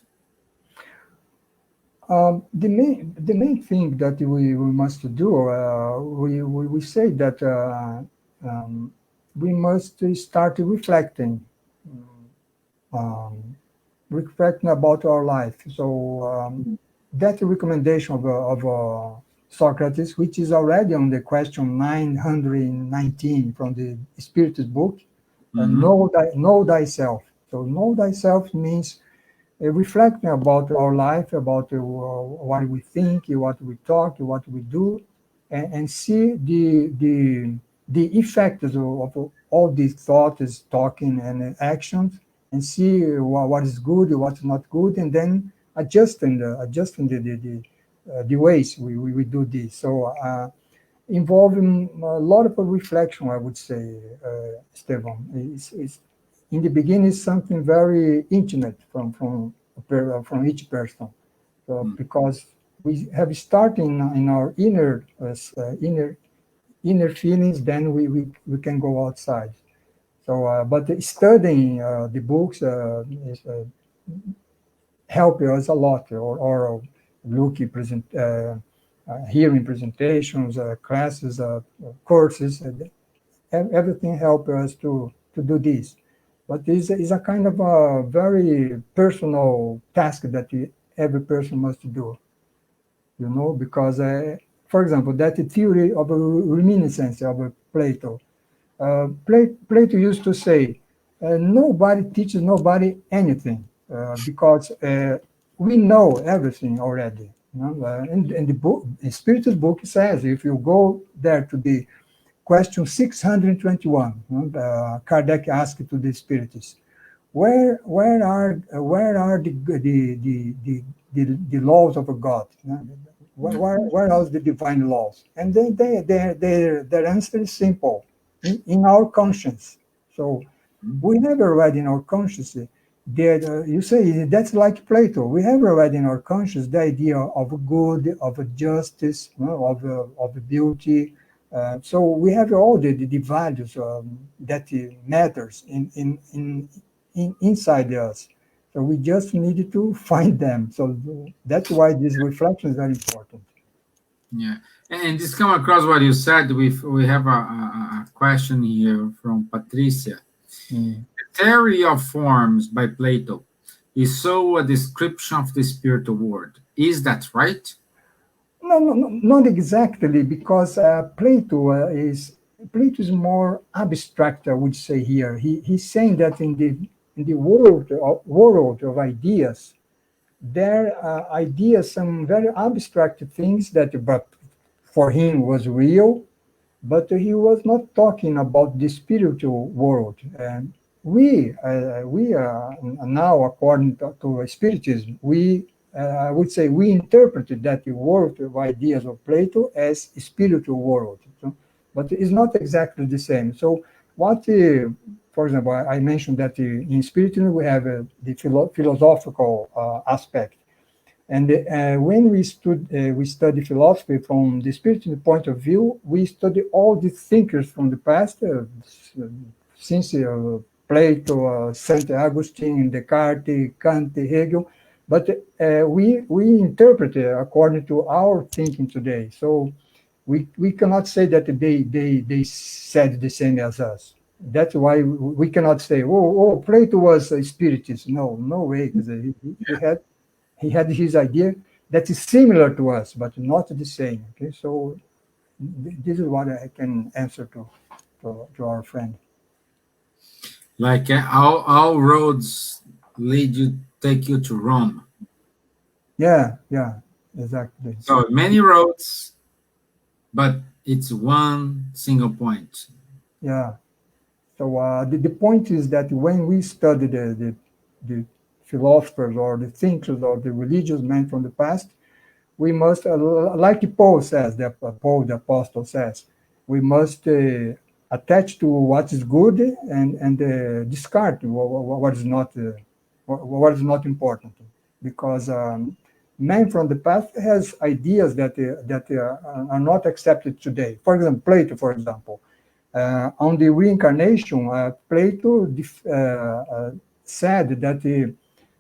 The main thing that we must do, we say that we must start reflecting about our life. So that recommendation of Socrates, which is already on the question 919 from the Spiritist book, know thyself. So know thyself means reflecting about our life, about what we think, what we talk, what we do, and see the effects of all these thoughts, talking, and actions, and see what is good, what's not good, and then adjusting the ways we do this. So involving a lot of reflection, I would say, Esteban. It's, in the beginning, it's something very intimate from each person, because we have started in our inner feelings, then we can go outside. So, but studying the books is, help us a lot, or looking hearing presentations, classes, courses, everything help us to do this. But this is a kind of a very personal task that every person must do, because, for example, that theory of a reminiscence of Plato. Plato used to say, nobody teaches nobody anything, because we know everything already. And the book, the Spiritist book says, if you go there to the question 621, Kardec asked to the Spiritists, where are the laws of a God? Where are the divine laws? And their answer is simple: in our conscience. So we have already in our conscience that you say that's like Plato. We have already in our conscience the idea of good, of justice, of beauty. So we have all the values that matters inside us. So we just need to find them. So that's why this reflection is very important. Yeah, and this come across what you said. We have a question here from Patricia. The theory of forms by Plato is so a description of the spiritual world. Is that right? No, not exactly, because Plato is more abstract, I would say here. He's saying that in the world of ideas, there are ideas, some very abstract things that, but for him was real, but he was not talking about the spiritual world. And we are now, according to Spiritism, I would say we interpreted that the world of ideas of Plato as a spiritual world, but it's not exactly the same. So for example, I mentioned that in Spiritism we have the philosophical aspect. And when we study philosophy from the Spiritism point of view, we study all the thinkers from the past, since Plato, St. Augustine, Descartes, Kant, Hegel, but we interpret it according to our thinking today. So we cannot say that they said the same as us. That's why we cannot say, oh, Plato was a spiritist. No way, because he had his idea that is similar to us, but not the same. Okay, so this is what I can answer to our friend. Like all roads take you to Rome. Yeah, exactly. So many roads, but it's one single point. Yeah. So the point is that when we study the philosophers or the thinkers or the religious men from the past, we must, like Paul says, Paul the apostle says, we must attach to what is good and discard what is not important, because man from the past has ideas that are not accepted today. For example, Plato, for example. On the reincarnation, Plato said that,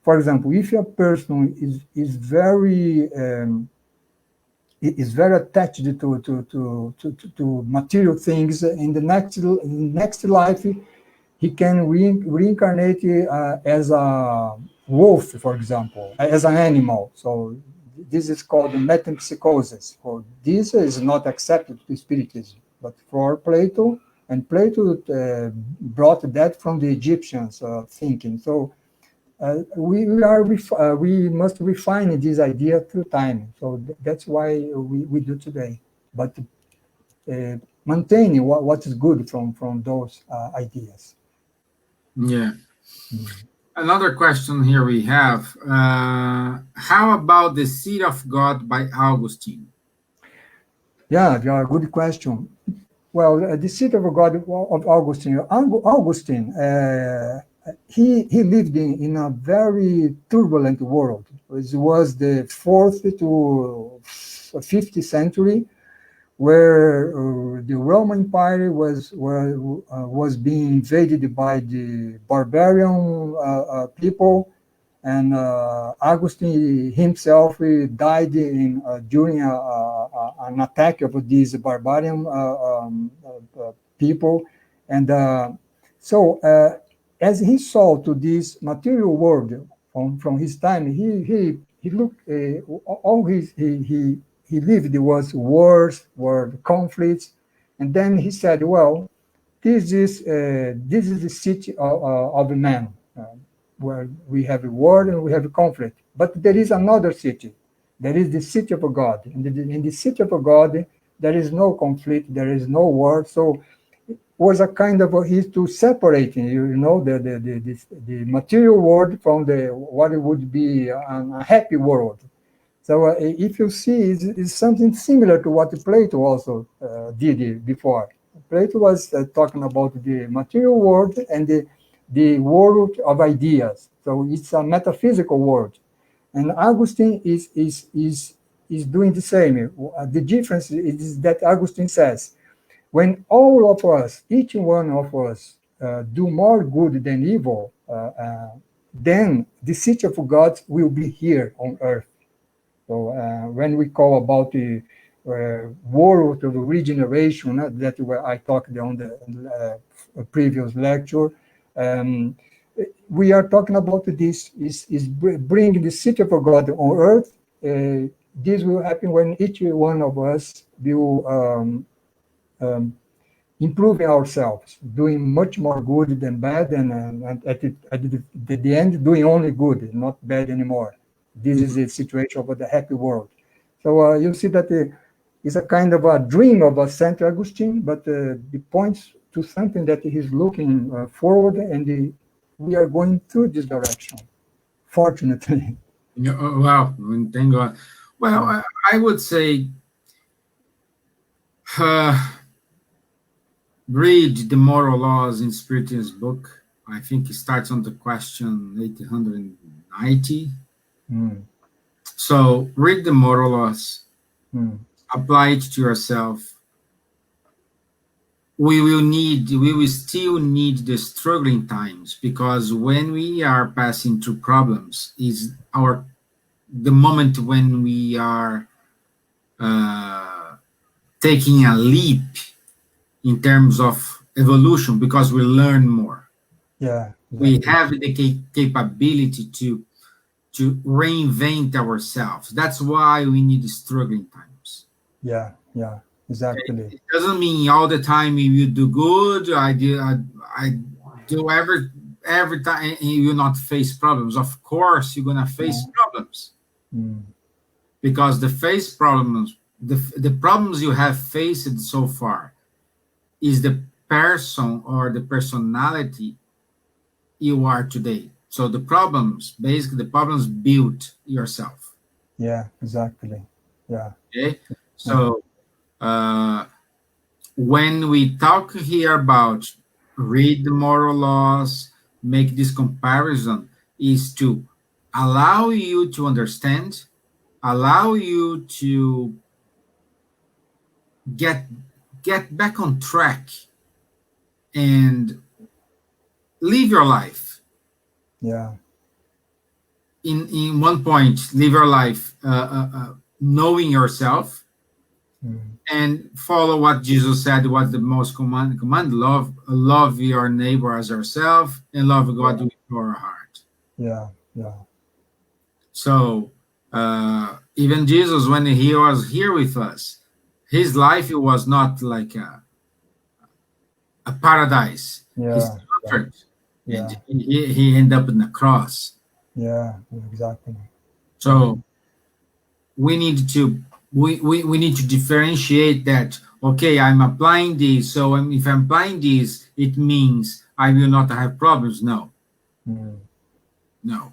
for example, if a person is very attached to material things, in the next life, he can reincarnate as a wolf, for example, as an animal. So this is called metempsychosis. So this is not accepted to Spiritism, but for Plato, and Plato brought that from the Egyptians' thinking. So we must refine this idea through time. So that's why we do today. But maintaining what is good from those ideas. Yeah. Another question here we have. How about the Seed of God by Augustine? Yeah, yeah, good question. Well, the city of God of Augustine. Augustine, he lived in a very turbulent world. It was the 4th to 5th century, where the Roman Empire was being invaded by the barbarian people, and Augustine himself died during an attack of these barbarian people, and as he saw to this material world from his time, he looked all he lived was wars, conflicts, and then he said, well, this is the city of man, where we have a war and we have a conflict. But there is another city. There is the city of God. In the city of God, there is no conflict, there is no war. So it was a kind of his to separating, the material world from the what it would be a happy world. So if you see, it's something similar to what Plato also did before. Plato was talking about the material world and the world of ideas. So it's a metaphysical world. And Augustine is doing the same. The difference is that Augustine says, when all of us, each one of us, do more good than evil, then the city of God will be here on earth. So when we call about the world of regeneration that I talked on the previous lecture, um, we are talking about this is bringing the city of God on earth. This will happen when each one of us will improving ourselves, doing much more good than bad, and at the end, doing only good, not bad anymore. This is the situation of the happy world. So you see that it's a kind of a dream of a Saint Augustine, but it points to something that he's looking forward, and we are going through this direction, fortunately. Yeah, oh, wow, thank God. Well, I would say read the moral laws in Spiritism book. I think it starts on the question 890. Mm, So read the moral laws, mm, apply it to yourself. We will still need the struggling times, because when we are passing through problems is the moment when we are taking a leap in terms of evolution, because we learn more. yeah, We exactly. have the capability to reinvent ourselves. That's why we need struggling times. Yeah, yeah, exactly. It doesn't mean all the time you do good. I do every time, and you will not face problems. Of course, you're gonna face problems, Mm, because the problems you have faced so far is the person or the personality you are today. So basically the problems built yourself. yeah, exactly. Yeah. Okay, so uh, when we talk here about read the moral laws, make this comparison, is to allow you to understand, allow you to get get back on track and live your life. Yeah. In one point, live your life knowing yourself, Mm, and follow what Jesus said was the most command: love your neighbor as yourself, and love God with your heart. yeah. Yeah. So even Jesus, when he was here with us, his life was not like a paradise. He Yeah. Yeah. suffered, and Yeah. he ended up in the cross. Yeah. Exactly. So we need to we need to differentiate that. Okay, I'm applying this, so if I'm applying this, it means I will not have problems. No, Mm, no,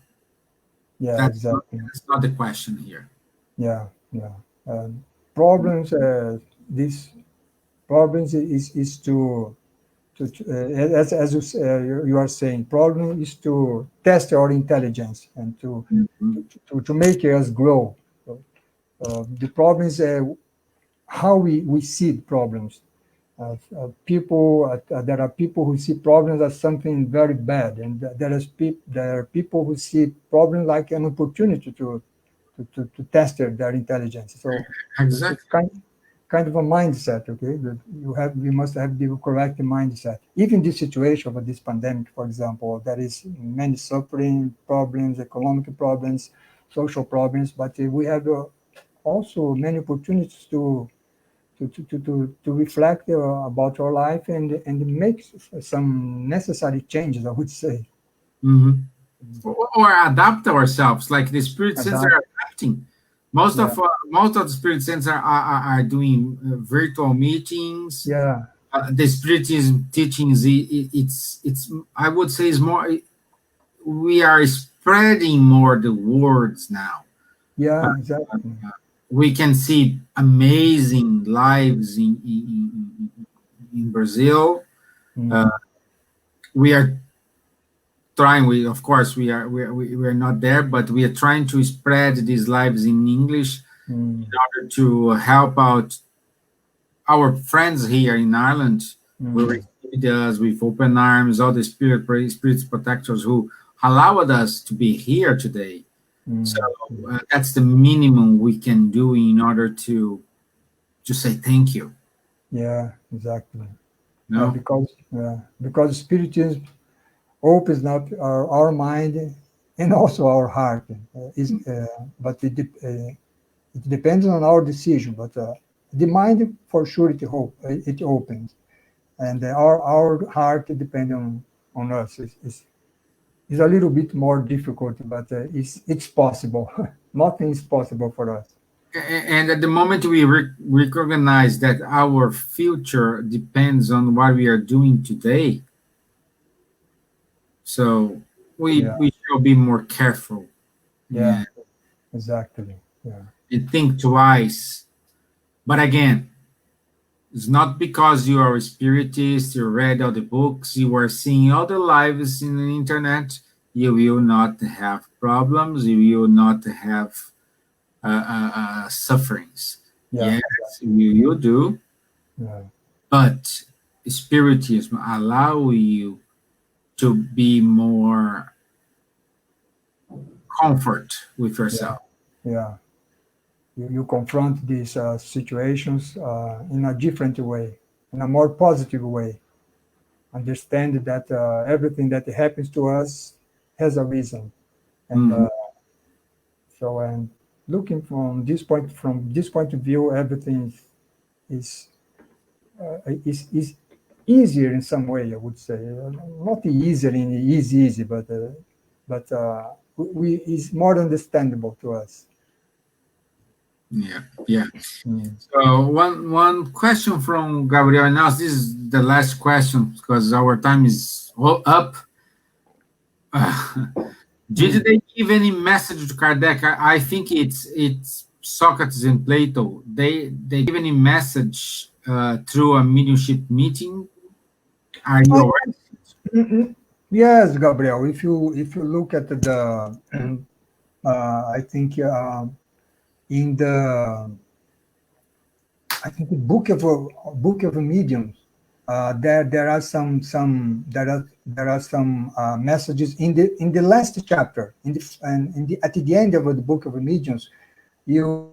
yeah. Exactly. that's not the question here. Yeah. Yeah. Problems. these problems is to as you are saying, problem is to test our intelligence and to make us grow. So, the problem is how we see problems. There are people who see problems as something very bad, and there are people who see problems like an opportunity to test their intelligence. So Exactly. it's kind of a mindset, okay? That we must have the correct mindset. Even this situation of this pandemic, for example, there is many suffering problems, economic problems, social problems, but we have also many opportunities to reflect about our life and make some necessary changes, I would say. Or adapt ourselves, like the spirit sense are adapting. Most of the spirit sense are doing virtual meetings. Yeah. The spiritism teachings, it's I would say is more. We are spreading more the words now. Yeah, exactly. We can see amazing lives in Brazil. We are trying. We are not there, but we are trying to spread these lives in English in order to help out our friends here in Ireland. We received us with open arms, all the spirits protectors who allowed us to be here today. So that's the minimum we can do in order to say thank you. Yeah, exactly. No? Because Spiritism opens up our mind and also our heart. But it depends on our decision. But the mind, for sure, it opens, and our heart depends on us. It's a little bit more difficult, but it's possible. Nothing is possible for us. And at the moment we recognize that our future depends on what we are doing today, so we should be more careful. Yeah, exactly. Yeah. And think twice. But again, it's not because you are a spiritist, you read all the books, you are seeing all the lives in the internet, you will not have problems, you will not have sufferings. Yeah. Yes, you do. Yeah. But Spiritism allow you to be more comfort with yourself. Yeah. You confront these situations in a different way, in a more positive way. Understand that everything that happens to us has a reason, and and looking from this point of view, everything is easier in some way. I would say not easier in easy, but is more understandable to us. Yeah. So one question from Gabriel. Now this is the last question because our time is all up. Did they give any message to Kardec? I think it's Socrates and Plato. They give any message through a mediumship meeting? Are you aware? Yes, Gabriel. If you look at the, I think in the book of mediums, there are some messages in the last chapter at the end of the book of mediums. You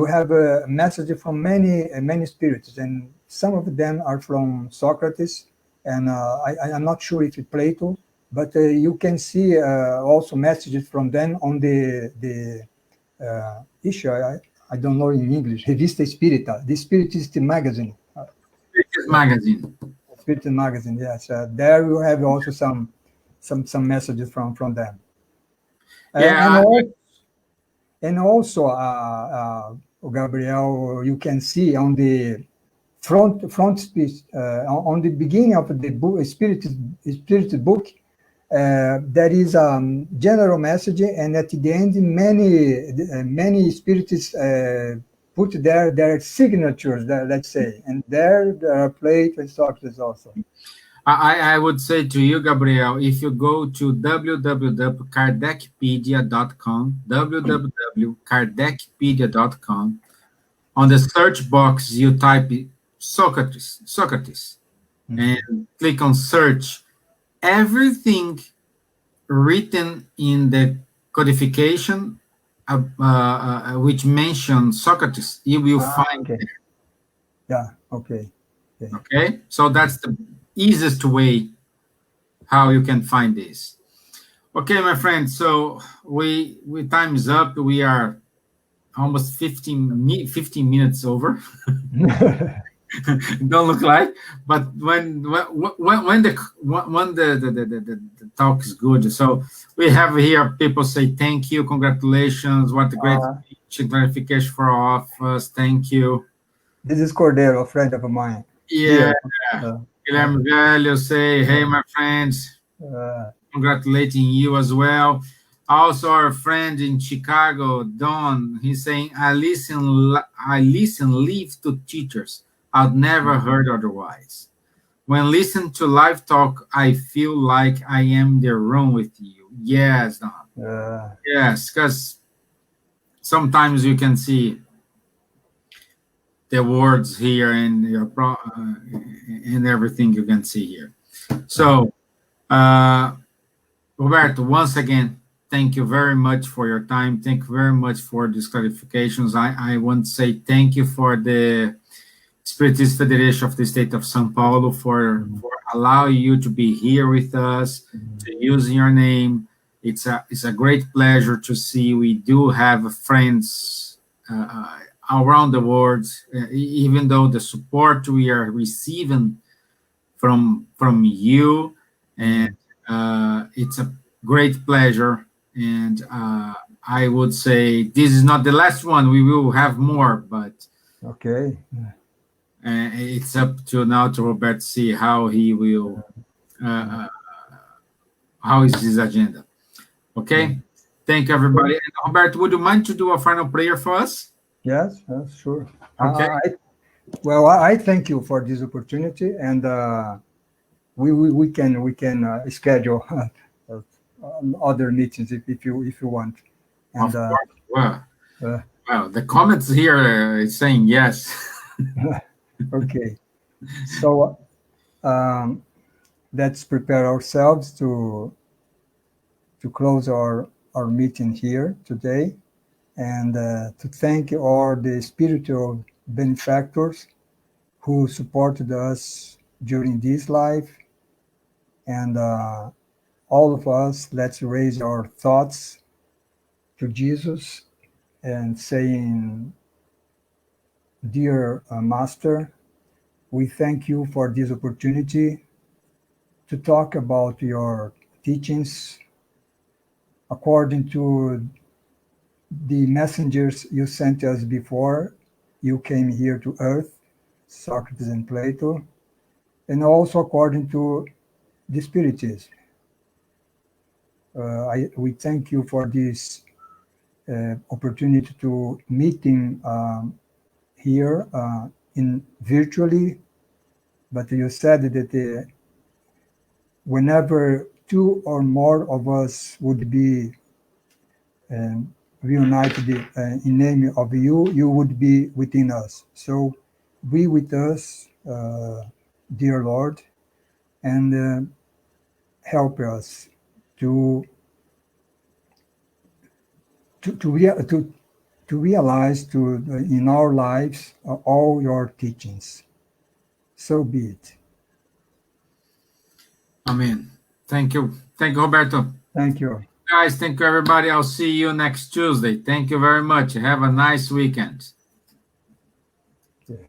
have a message from many spirits, and some of them are from Socrates, and I'm not sure if it's Plato, but you can see also messages from them on the issue. I don't know in English. Revista Espírita, the Spiritist magazine. Spiritist magazine. Spiritist magazine. Yes, there you have also some messages from them. And also, Gabriel, you can see on the front speech, on the beginning of the book, Spirit book, there is a general message, and at the end, many spiritists put their signatures, let's say, and there are Plato and Socrates also. I would say to you, Gabriel, if you go to www.kardecpedia.com, www.kardecpedia.com, on the search box, you type Socrates, and click on search. Everything written in the codification, which mentions Socrates, you will find okay. there. Yeah, okay. Okay, so that's the easiest way how you can find this. Okay, my friends, so we time is up. We are almost 15 minutes over. Don't look like, but when the talk is good, so we have here people say thank you, congratulations, what a great speech, clarification for all of us, thank you. This is Cordero, a friend of mine. Yeah, Guilherme Velho say, hey, my friends, congratulating you as well. Also, our friend in Chicago, Don, he's saying, I listen, live to teachers I've never heard otherwise. When listen to live talk, I feel like I am in the room with you. Yes, Don. Yes, because sometimes you can see the words here and your and everything you can see here. So, Roberto, once again, thank you very much for your time. Thank you very much for these clarifications. I want to say thank you for the Spiritist Federation of the State of São Paulo for allowing you to be here with us, to use your name. It's a great pleasure to see we do have friends around the world, even though the support we are receiving from you, and it's a great pleasure. And I would say this is not the last one. We will have more, but okay. It's up to now to Roberto see how he will, how is his agenda. Okay. Thank you, everybody. And Roberto, would you mind to do a final prayer for us? Yes, sure. Okay. I thank you for this opportunity, and we can schedule other meetings if you want. And, of course. Well, the comments here is saying yes. Okay, so let's prepare ourselves to close our meeting here today, and to thank all the spiritual benefactors who supported us during this life. And all of us, let's raise our thoughts to Jesus and saying, Dear Master, we thank you for this opportunity to talk about your teachings according to the messengers you sent us before you came here to earth, Socrates and Plato, and also according to the Spiritism. We thank you for this opportunity to meeting here in virtually, but you said that whenever two or more of us would be reunited in name of you, you would be within us. So be with us, dear Lord, and help us to realize in our lives all your teachings. So be it. Amen. Thank you. Thank you, Roberto. Thank you. Guys, thank you, everybody. I'll see you next Tuesday. Thank you very much. Have a nice weekend. Okay.